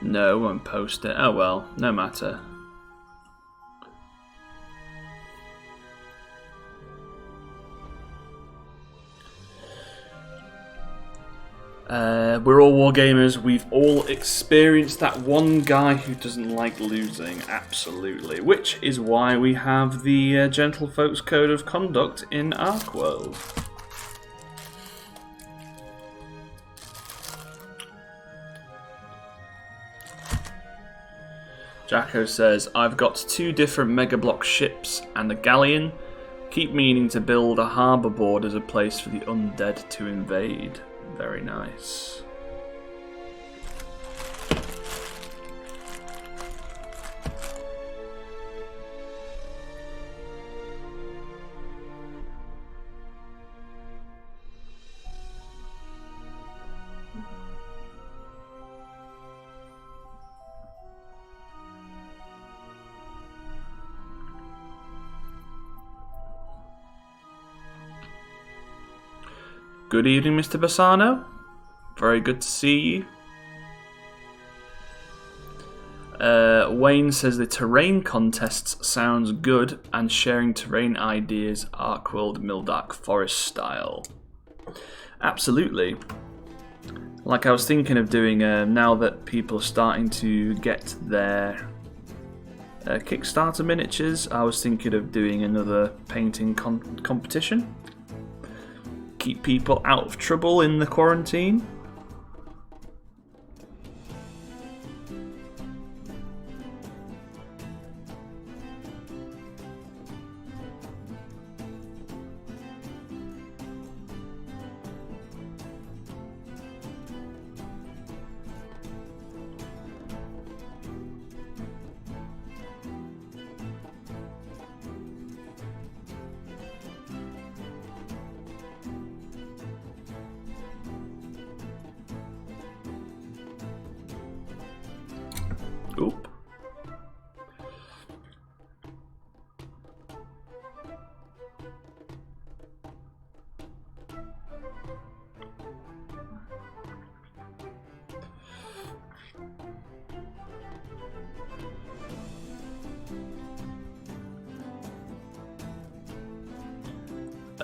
No, won't post it. Oh well, no matter. We're all wargamers. We've all experienced that one guy who doesn't like losing, absolutely. Which is why we have the Gentlefolks Code of Conduct in ArcWorlde. Jacko says, I've got 2 different Mega Block ships and a galleon. Keep meaning to build a harbour board as a place for the undead to invade. Very nice. Good evening, Mr. Bassano. Very good to see you. Wayne says the terrain contests sounds good and sharing terrain ideas ArcWorlde Mildark Forest style. Absolutely. Like I was thinking of doing now that people are starting to get their Kickstarter miniatures, I was thinking of doing another painting competition. Keep people out of trouble in the quarantine.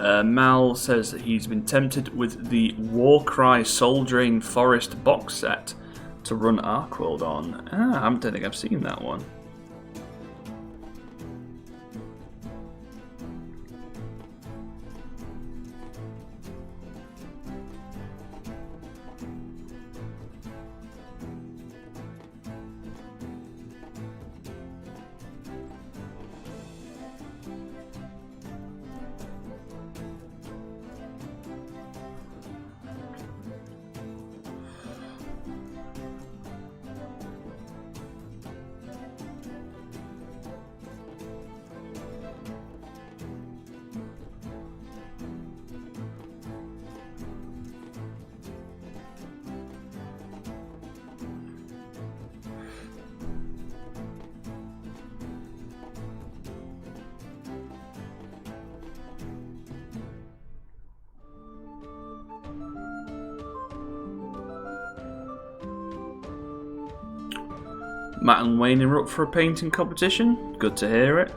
Mal says that he's been tempted with the Warcry Soul Drain Forest box set to run ArcWorlde on. I don't think I've seen that one. Matt and Wayne are up for a painting competition. Good to hear it.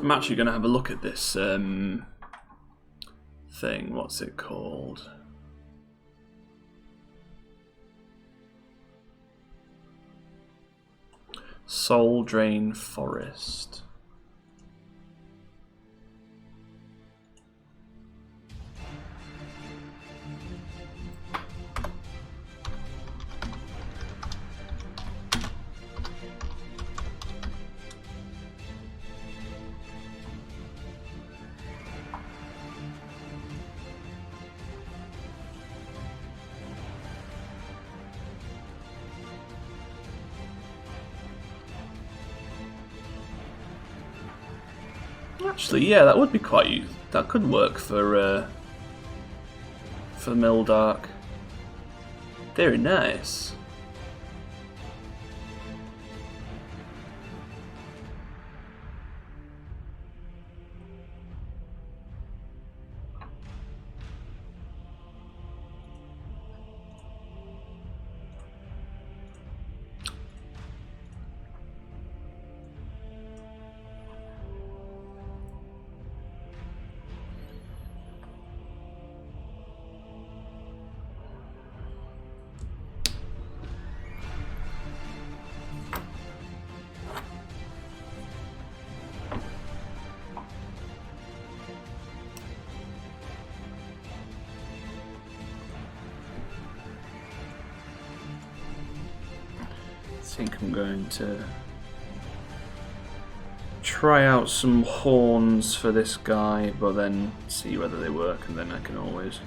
I'm actually going to have a look at this thing. What's it called? Soul Drain Forest. Actually, yeah, that would be quite. That could work for Mildark. Very nice. I think I'm going to try out some horns for this guy, but then see whether they work, and then I can always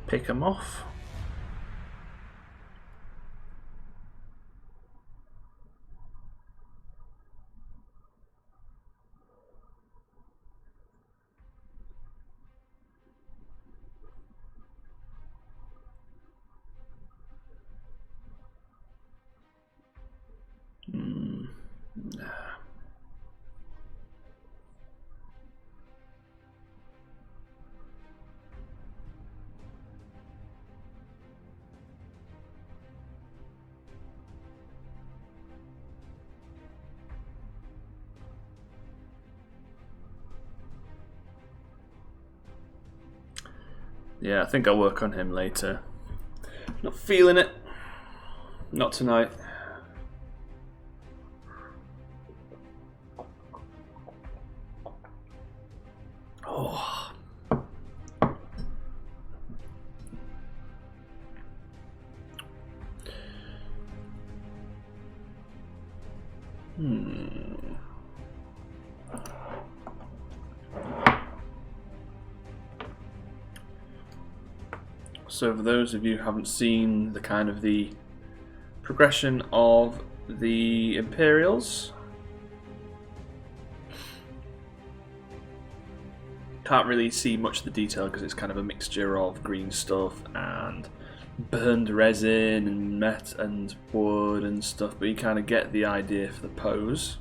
pick them off. Yeah, I think I'll work on him later. Not feeling it. Not tonight. Oh. So for those of you who haven't seen the progression of the Imperials, can't really see much of the detail because it's kind of a mixture of green stuff and burned resin and met and wood and stuff, but you kind of get the idea for the pose.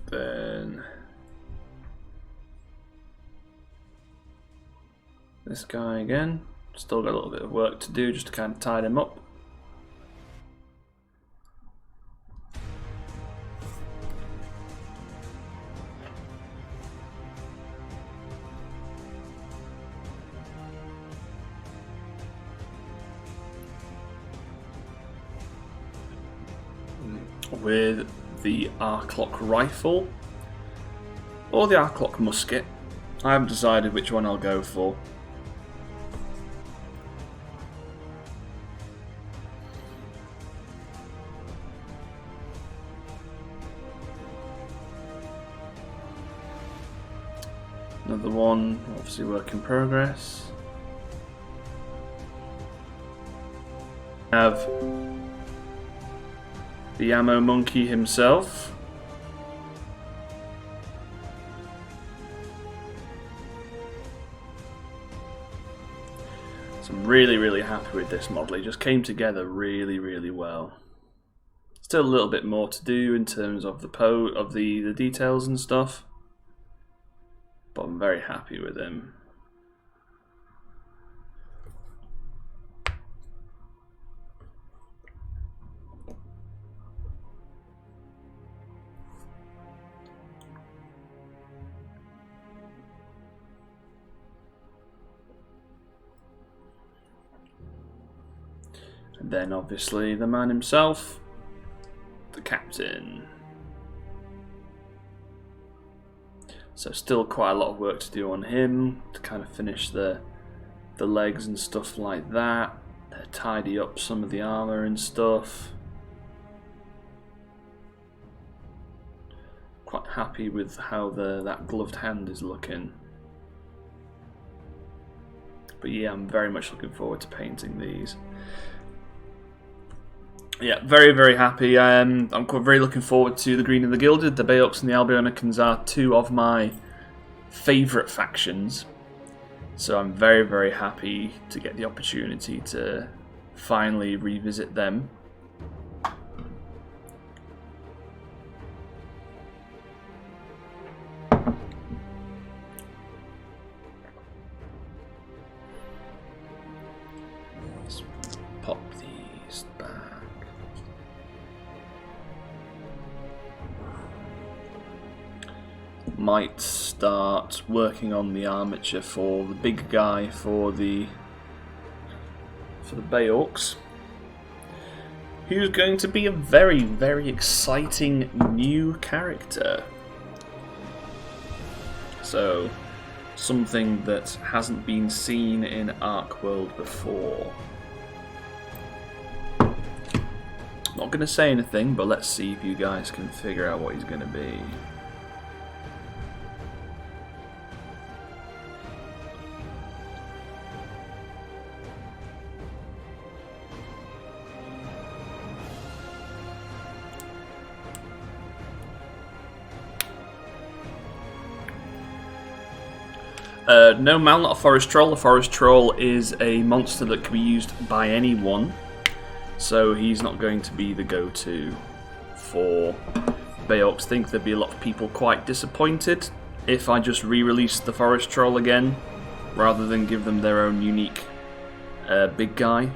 Then this guy again, still got a little bit of work to do just to kind of tie him up. With the ArcWorlde rifle or the ArcWorlde musket, I haven't decided which one I'll go for. Another one, obviously work in progress. Have the ammo monkey himself. So I'm really happy with this model. It just came together really well. Still a little bit more to do in terms of the details and stuff, but I'm very happy with him. And then obviously the man himself, the captain. So still quite a lot of work to do on him to kind of finish the legs and stuff like that. Tidy up some of the armor and stuff. Quite happy with how that gloved hand is looking. But yeah, I'm very much looking forward to painting these. Yeah, very, very happy. I'm very looking forward to the Green and the Gilded. The Bayoks and the Albionicans are two of my favourite factions. So I'm very, very happy to get the opportunity to finally revisit them. Let's pop these back. Might start working on the armature for the big guy for the Bayorks, who's going to be a very, very exciting new character. So something that hasn't been seen in ArcWorlde before. Not going to say anything, but let's see if you guys can figure out what he's going to be. No, Mal, not a forest troll. A forest troll is a monster that can be used by anyone, so he's not going to be the go-to for Bayoks. I think there'd be a lot of people quite disappointed if I just re-released the forest troll again, rather than give them their own unique big guy.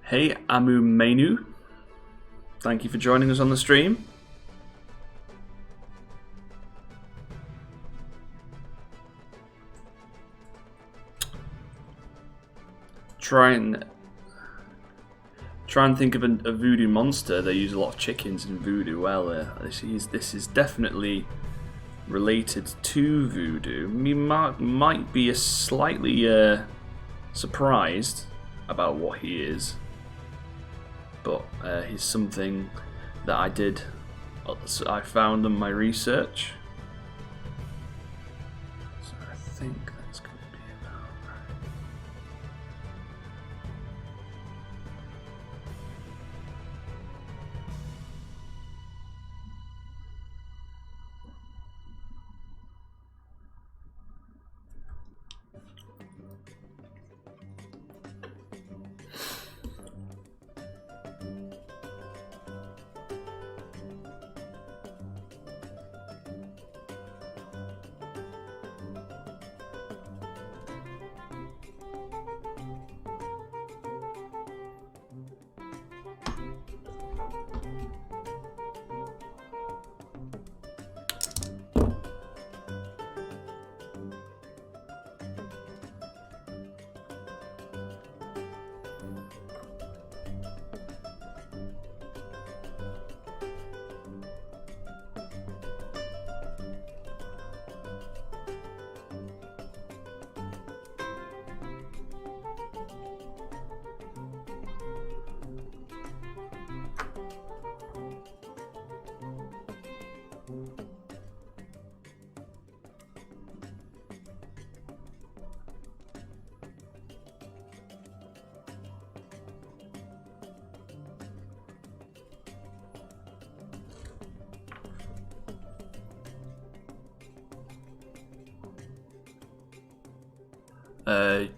Hey, Amu Menu. Thank you for joining us on the stream. Try and think of a voodoo monster. They use a lot of chickens in voodoo. Well, this is definitely related to voodoo. You might be slightly surprised about what he is. But he's something that I found in my research. So I think that's going to be about right.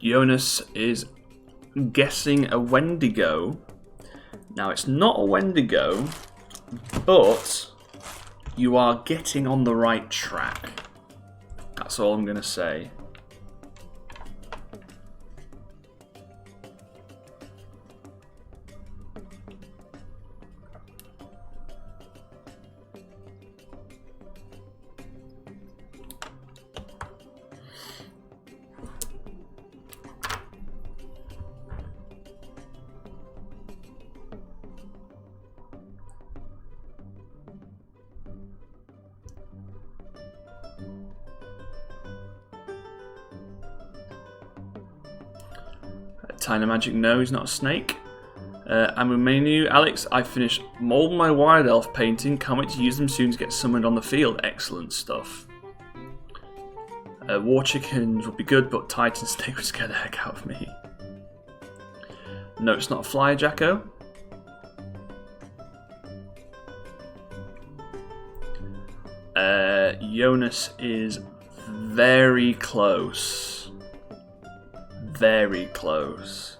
Jonas is guessing a Wendigo. Now, it's not a Wendigo, but you are getting on the right track. That's all I'm going to say. Tiny Magic, no, he's not a snake. I'm a menu. Alex, I finished all my Wild Elf painting. Can't wait to use them soon to get summoned on the field. Excellent stuff. War Chickens would be good, but Titan Snake would scare the heck out of me. No, it's not a flyer, Jacko. Jonas is very close. Very close.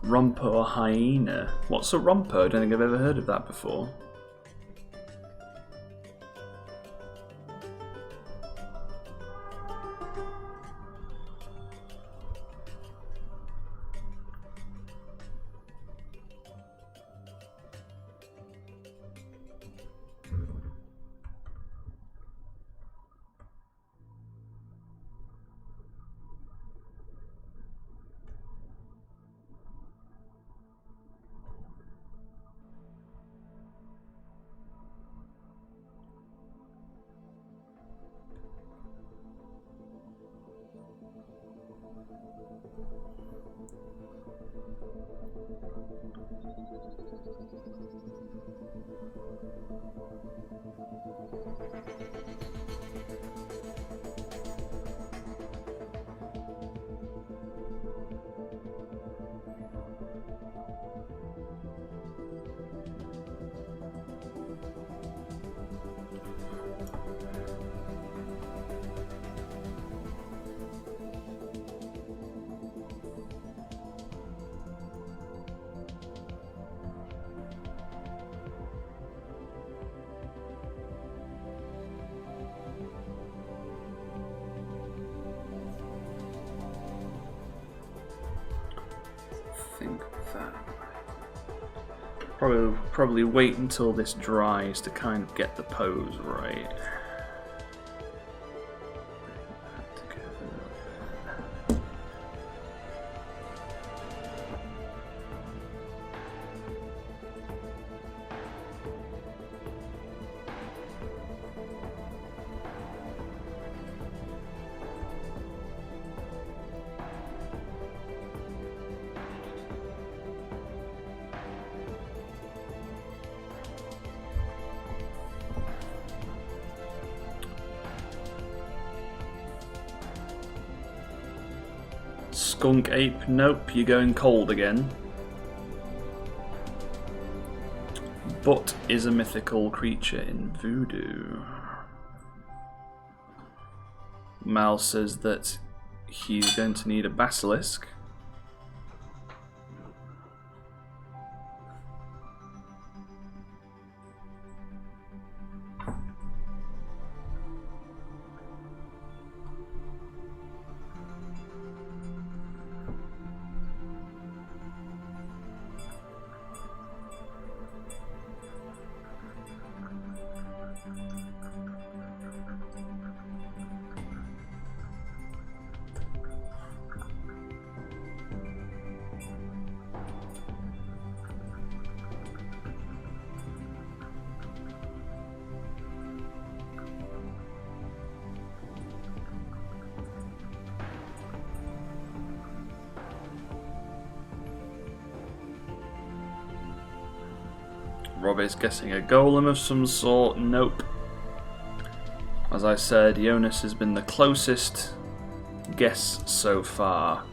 Romper or hyena? What's a romper? I don't think I've ever heard of that before. Probably wait until this dries to kind of get the pose right. Skunk Ape, nope, you're going cold again. But is a mythical creature in Voodoo. Mal says that he's going to need a basilisk. Rob is guessing a golem of some sort. Nope. As I said, Jonas has been the closest guess so far.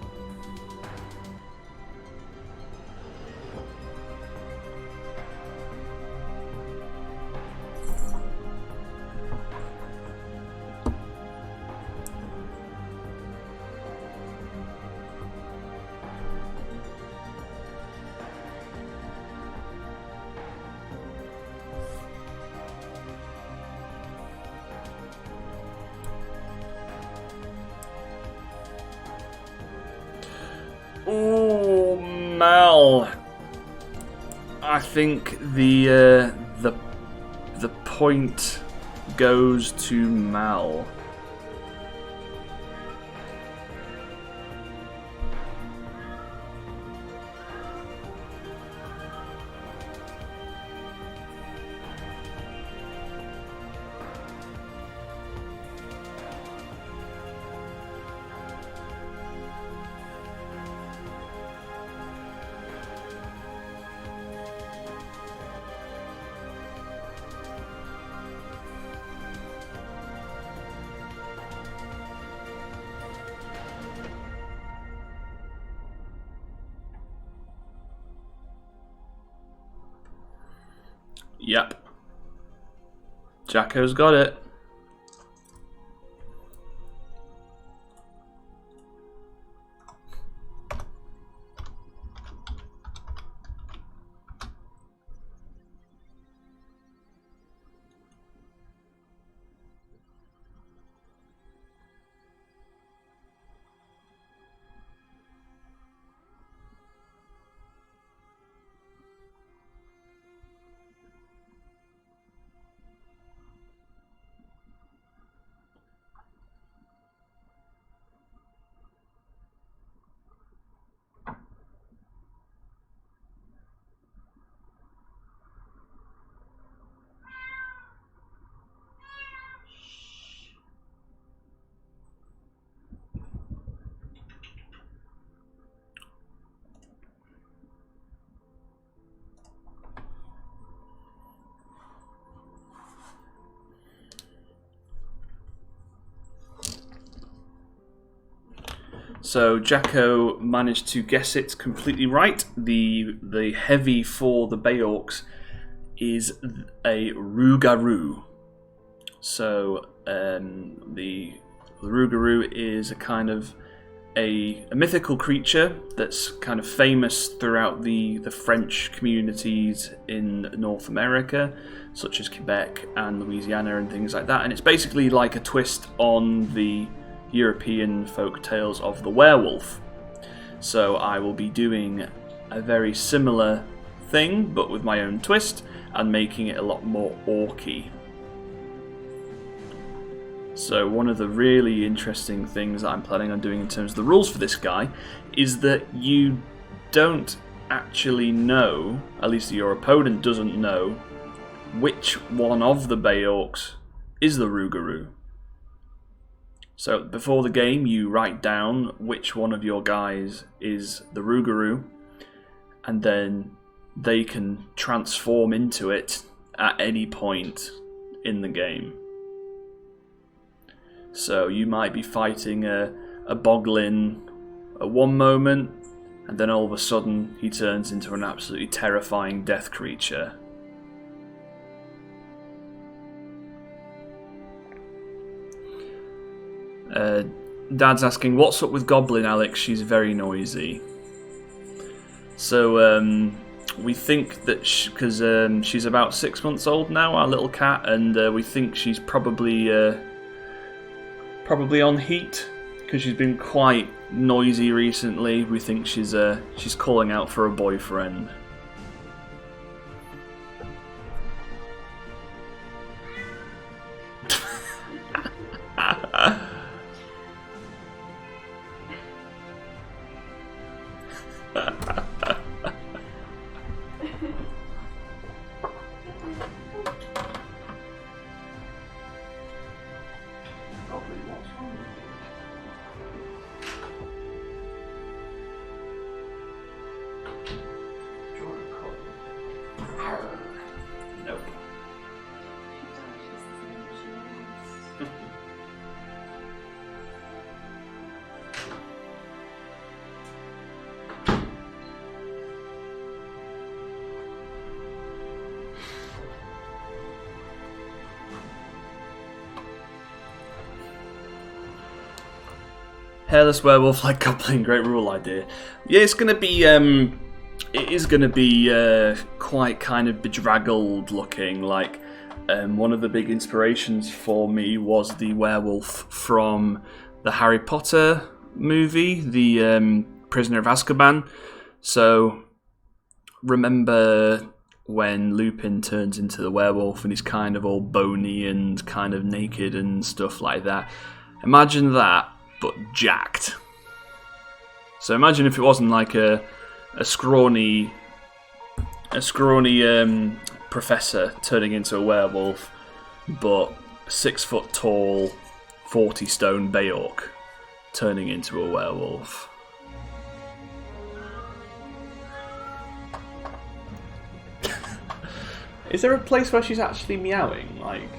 think the point goes to Mal. Yep. Jacko's got it. So Jacko managed to guess it completely right. The heavy for the Bay Orcs is a Rougarou. So the Rougarou is a kind of a mythical creature that's kind of famous throughout the French communities in North America, such as Quebec and Louisiana and things like that. And it's basically like a twist on the European folk tales of the werewolf. So I will be doing a very similar thing, but with my own twist, and making it a lot more orky. So one of the really interesting things that I'm planning on doing in terms of the rules for this guy is that you don't actually know, at least your opponent doesn't know, which one of the Bay Orcs is the Rougarou. So before the game, you write down which one of your guys is the Rougarou, and then they can transform into it at any point in the game. So you might be fighting a boglin at one moment, and then all of a sudden he turns into an absolutely terrifying death creature. Dad's asking, what's up with Goblin, Alex? She's very noisy. So we think that because she's about 6 months old now, our little cat, and we think she's probably on heat because she's been quite noisy recently. We think she's calling out for a boyfriend. Hairless werewolf like goblin, great rule idea. Yeah, it's gonna be it is gonna be quite kind of bedraggled looking. Like one of the big inspirations for me was the werewolf from the Harry Potter movie, the Prisoner of Azkaban. So remember when Lupin turns into the werewolf and he's kind of all bony and kind of naked and stuff like that. Imagine that, but jacked. So imagine if it wasn't like a scrawny professor turning into a werewolf, but 6 foot tall, 40 stone Bayok turning into a werewolf. Is there a place where she's actually meowing? Like,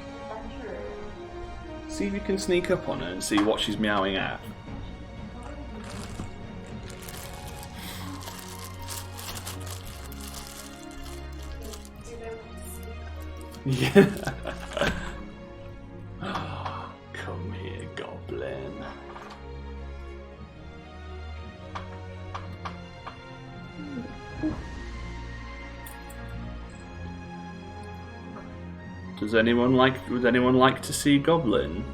see if you can sneak up on her and see what she's meowing at. Yeah. Oh, come here, goblin. Would anyone like to see Goblin?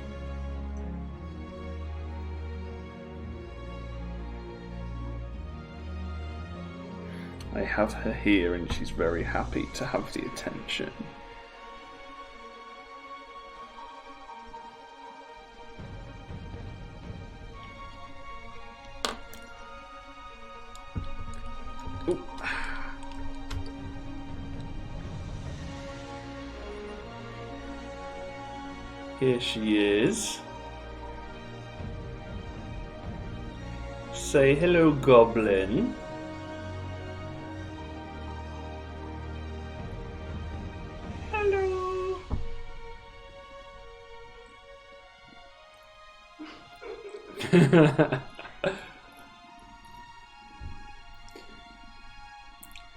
I have her here and she's very happy to have the attention. Ooh. Here she is. Say hello, Goblin. Hello.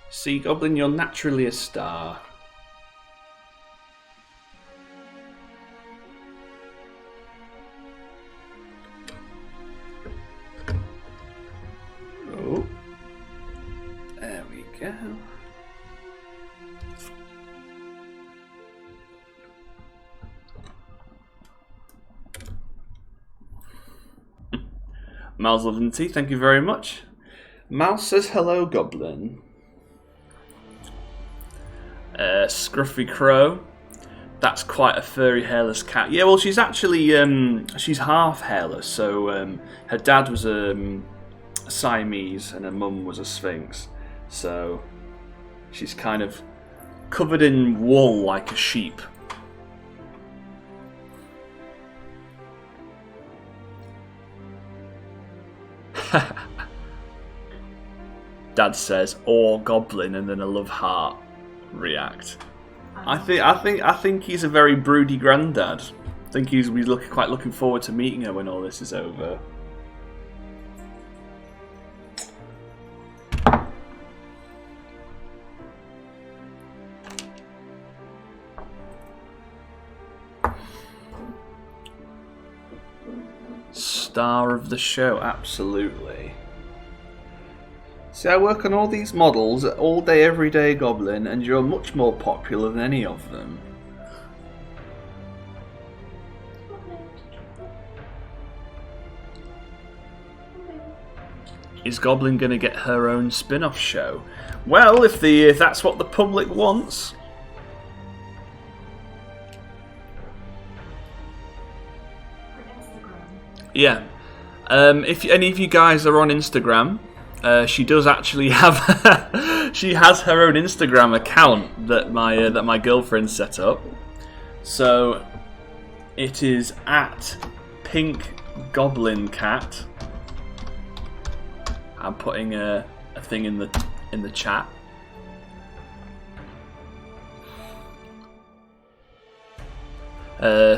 See, Goblin, you're naturally a star. Oh, there we go. Mouse Love and Tea, thank you very much. Mouse says hello, Goblin. Scruffy Crow. That's quite a furry, hairless cat. Yeah, well, she's actually she's half hairless. So her dad was a Siamese and her mum was a Sphinx. So she's kind of covered in wool like a sheep. Dad says, "Or Goblin," and then a love heart react. I think he's a very broody granddad. I think he's quite looking forward to meeting her when all this is over. Star of the show, absolutely. See, I work on all these models all day, every day, Goblin, and you're much more popular than any of them. Is Goblin going to get her own spin-off show? Well, if that's what the public wants. Yeah. If any of you guys are on Instagram, she does actually have. She has her own Instagram account that my girlfriend set up. So it is at Pink Goblin Cat. I'm putting a thing in the chat.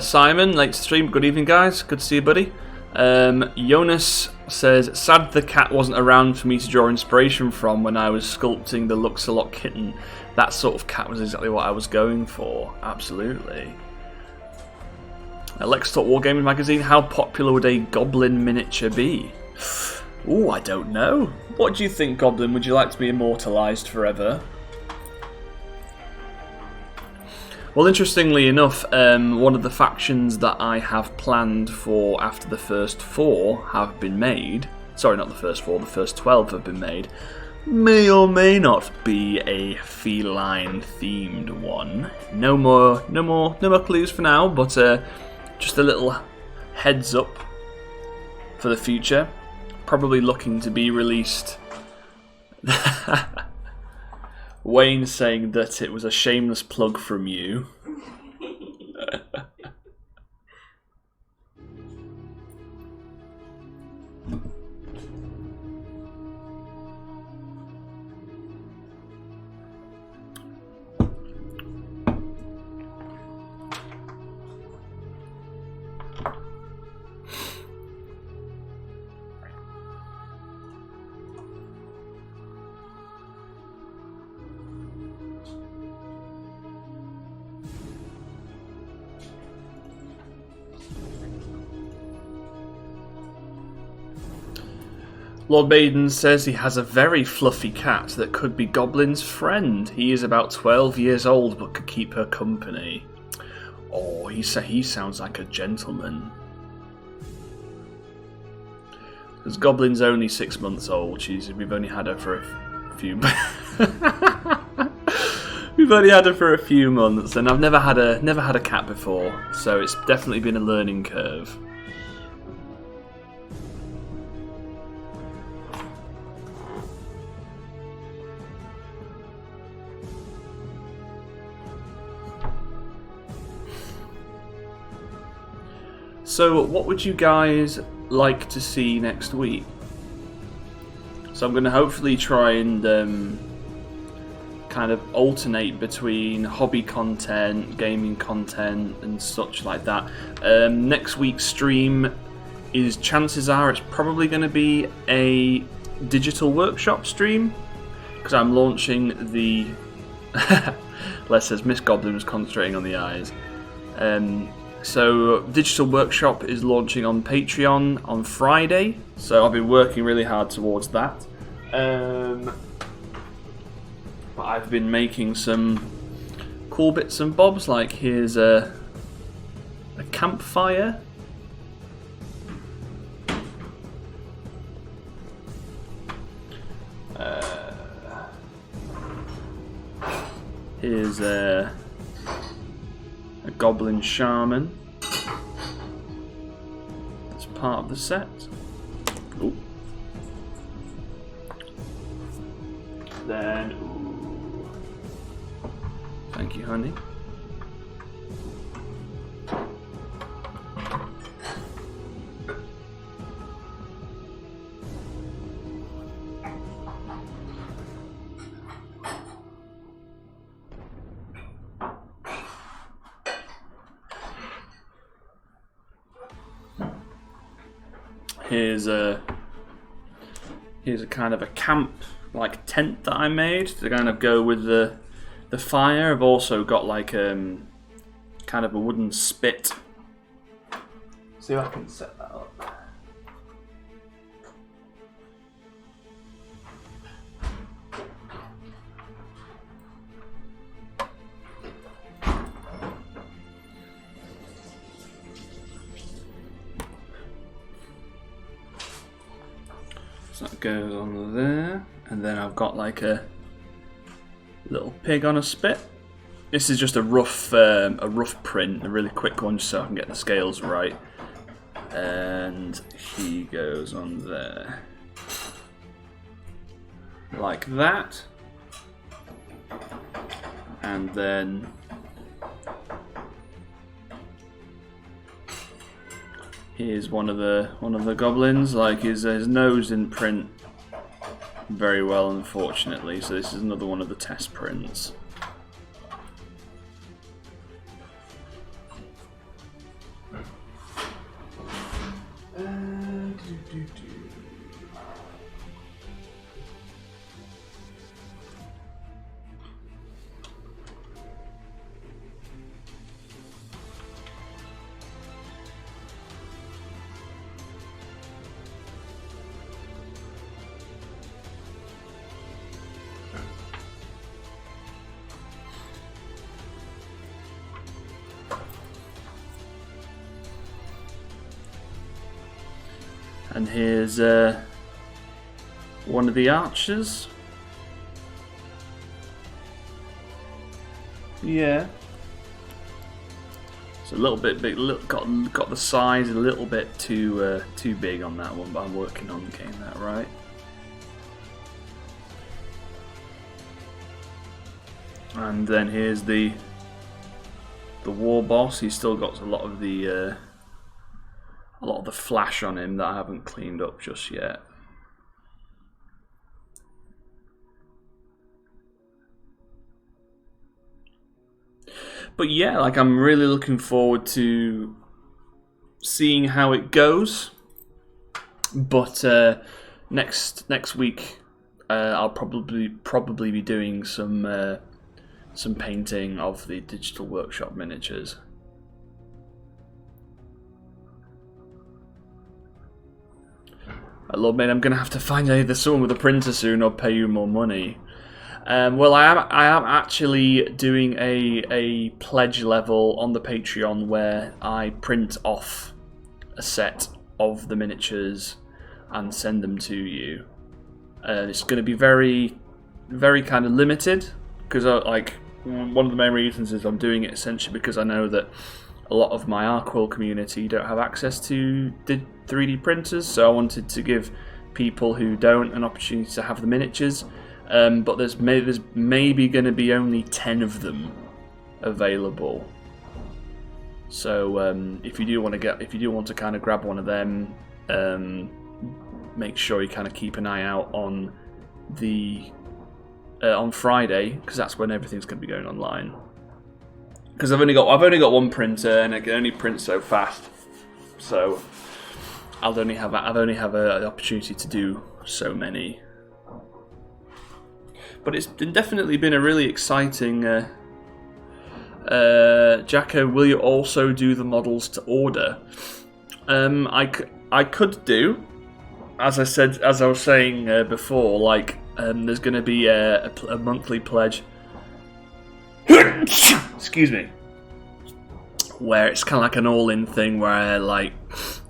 Simon, late stream. Good evening, guys. Good to see you, buddy. Jonas says, sad the cat wasn't around for me to draw inspiration from when I was sculpting the Looks-A-Lot kitten. That sort of cat was exactly what I was going for. Absolutely. Let's talk Wargaming Magazine. How popular would a Goblin miniature be? Ooh, I don't know. What do you think, Goblin? Would you like to be immortalised forever? Well, interestingly enough, one of the factions that I have planned for after the first 4 have been made. Sorry, not the first 4, the first 12 have been made. may or may not be a feline-themed one. No more clues for now, but just a little heads up for the future. Probably looking to be released. Wayne saying that it was a shameless plug from you. Lord Baden says he has a very fluffy cat that could be Goblin's friend. He is about 12 years old but could keep her company. Oh, he sounds like a gentleman. Because Goblin's only 6 months old. We've only had her for a few We've only had her for a few months, and I've never had a cat before, so it's definitely been a learning curve. So, what would you guys like to see next week? So I'm going to hopefully try and kind of alternate between hobby content, gaming content, and such like that. Next week's stream is, chances are, it's probably going to be a digital workshop stream, because I'm launching the... Les says, Miss Goblin was concentrating on the eyes. So, Digital Workshop is launching on Patreon on Friday, so I've been working really hard towards that. But I've been making some cool bits and bobs, like here's a campfire. Here's a Goblin Shaman. That's part of the set. Ooh. Then, ooh. Thank you, honey. Here's a kind of a camp like tent that I made to kind of go with the fire. I've also got like kind of a wooden spit. See if I can set that up. So that goes on there, and then I've got like a little pig on a spit. This is just a rough print, a really quick one, just so I can get the scales right. And he goes on there, like that, and then here's one of the goblins. Like his nose didn't print very well, unfortunately. So this is another one of the test prints. And here's one of the archers. Yeah. It's a little bit big. Got the size a little bit too big on that one, but I'm working on getting that right. And then here's the war boss. He's still got a lot of the flash on him that I haven't cleaned up just yet. But yeah, like I'm really looking forward to seeing how it goes. But next week, I'll probably be doing some painting of the digital workshop miniatures. Lord mate, I'm gonna have to find either someone with a printer soon or pay you more money. Well, I am actually doing a pledge level on the Patreon where I print off a set of the miniatures and send them to you. It's going to be very, very kind of limited because one of the main reasons is I'm doing it essentially because I know that a lot of my ArcWorlde community don't have access to 3D printers, so I wanted to give people who don't an opportunity to have the miniatures. But there's maybe going to be only 10 of them available. So if you do want to kind of grab one of them, make sure you kind of keep an eye out on on Friday, because that's when everything's going to be going online. Because I've only got one printer and I can only print so fast, so I've only have an opportunity to do so many. But it's definitely been a really exciting. Jacko, will you also do the models to order? I could do, as I was saying before. Like, there's going to be a monthly pledge. Excuse me. Where it's kind of like an all-in thing, where like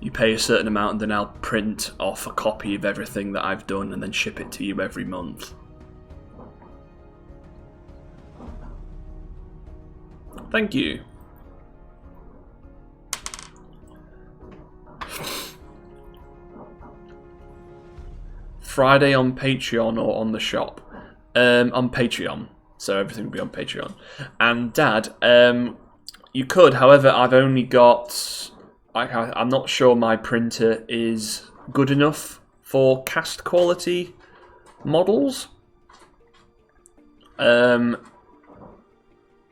you pay a certain amount and then I'll print off a copy of everything that I've done and then ship it to you every month. Thank you. Friday on Patreon or on the shop? On Patreon. So everything will be on Patreon. And Dad, you could, however, I've only got... I'm not sure my printer is good enough for cast quality models.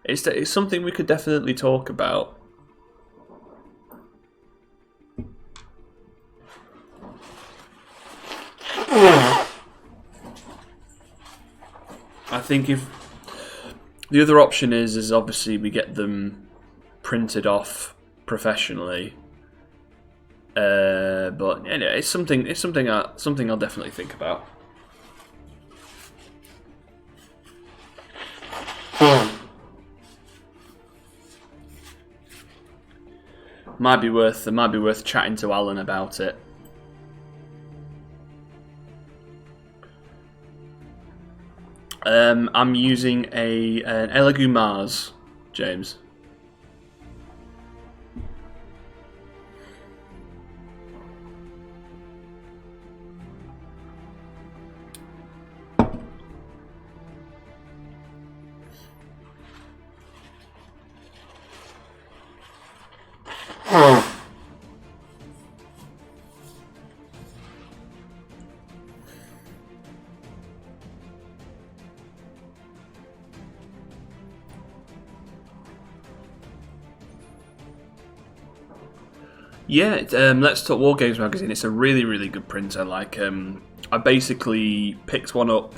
It's something we could definitely talk about. I think if the other option is obviously we get them printed off professionally. But anyway, it's something I'll definitely think about. Might be worth chatting to Alan about it. I'm using an Elegoo Mars, James. Yeah, Let's Talk War Games magazine. It's a really, really good printer. Like, I basically picked one up.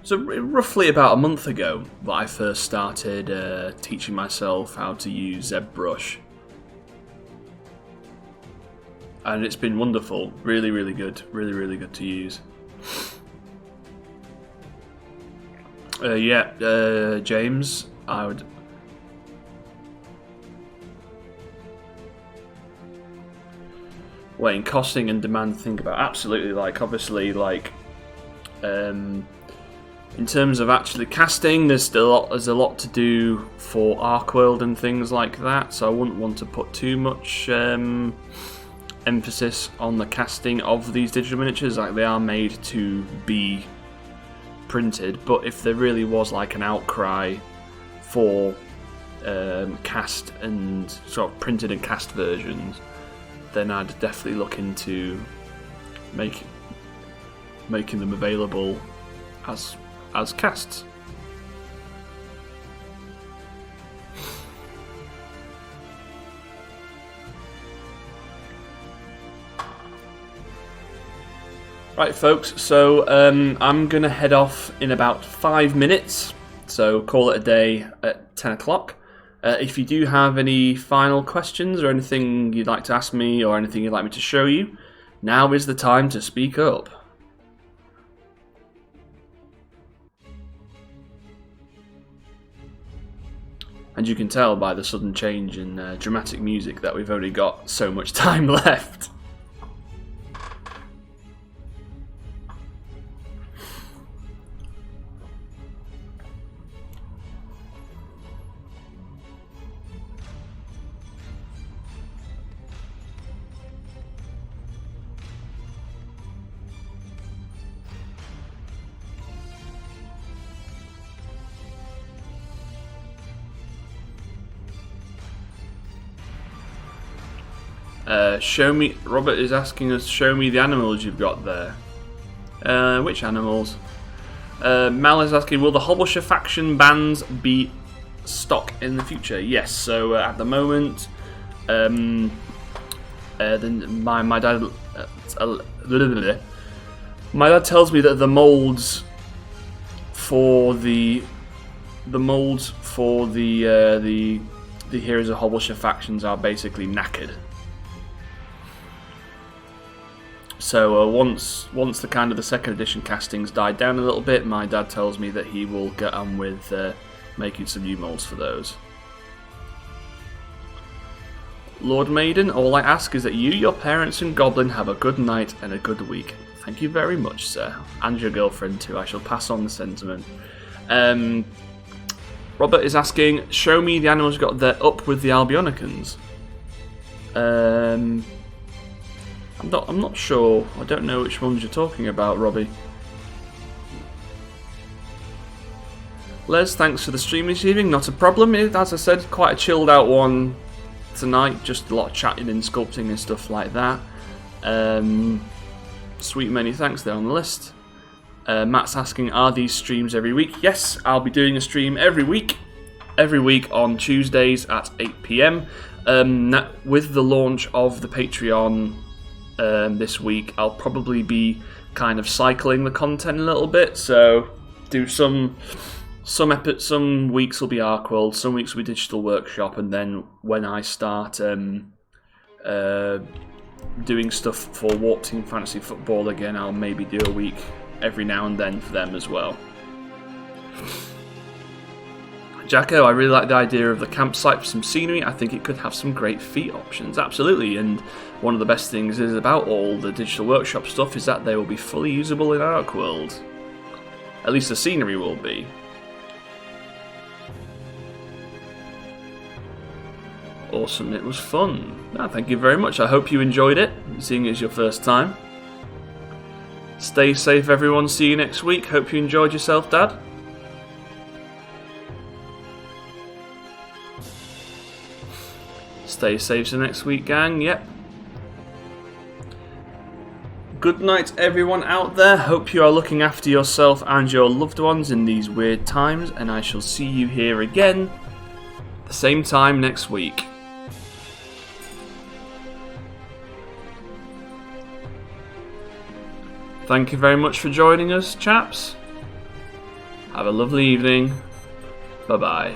So roughly about a month ago that I first started teaching myself how to use ZBrush, and it's been wonderful. Really, really good. Really, really good to use. James, I would. Weighing costing and demand to think about. Absolutely, like obviously, like In terms of actually casting, there's a lot to do for ArcWorlde and things like that, so I wouldn't want to put too much emphasis on the casting of these digital miniatures. Like, they are made to be printed, but if there really was like an outcry for cast and sort of printed and cast versions, then I'd definitely look into making them available as casts. Right, folks, so I'm going to head off in about 5 minutes, so call it a day at 10 o'clock. If you do have any final questions or anything you'd like to ask me or anything you'd like me to show you, now is the time to speak up. And you can tell by the sudden change in dramatic music that we've only got so much time left. Show me. Robert is asking us, show me the animals you've got there. Which animals? Mal is asking, will the Hobblesha faction bands be stock in the future? Yes. So at the moment, my dad tells me that the molds for the Heroes of Hobblesha factions are basically knackered. So once the kind of the second edition castings died down a little bit, my dad tells me that he will get on with making some new molds for those. Lord Maiden, all I ask is that you, your parents and Goblin have a good night and a good week. Thank you very much, sir. And your girlfriend too, I shall pass on the sentiment. Robert is asking, show me the animals you got there up with the Albionicans. I'm not sure. I don't know which ones you're talking about, Robbie. Les, thanks for the stream this evening. Not a problem. As I said, quite a chilled out one tonight. Just a lot of chatting and sculpting and stuff like that. Sweet many thanks there on the list. Matt's asking, are these streams every week? Yes, I'll be doing a stream every week. Every week on Tuesdays at 8 PM. With the launch of the Patreon this week, I'll probably be kind of cycling the content a little bit. So do some weeks will be ArcWorlde, some weeks will be Digital Workshop, and then when I start doing stuff for Warp Team Fantasy Football again, I'll maybe do a week every now and then for them as well. Jacko, I really like the idea of the campsite for some scenery. I think it could have some great feat options. Absolutely, and one of the best things is about all the Digital Workshop stuff is that they will be fully usable in ArcWorlde. At least the scenery will be. Awesome, it was fun. No, thank you very much. I hope you enjoyed it, seeing it's your first time. Stay safe, everyone. See you next week. Hope you enjoyed yourself, Dad. Stay safe till next week, gang. Yep. Good night, everyone out there. Hope you are looking after yourself and your loved ones in these weird times, and I shall see you here again the same time next week. Thank you very much for joining us, chaps. Have a lovely evening. Bye-bye.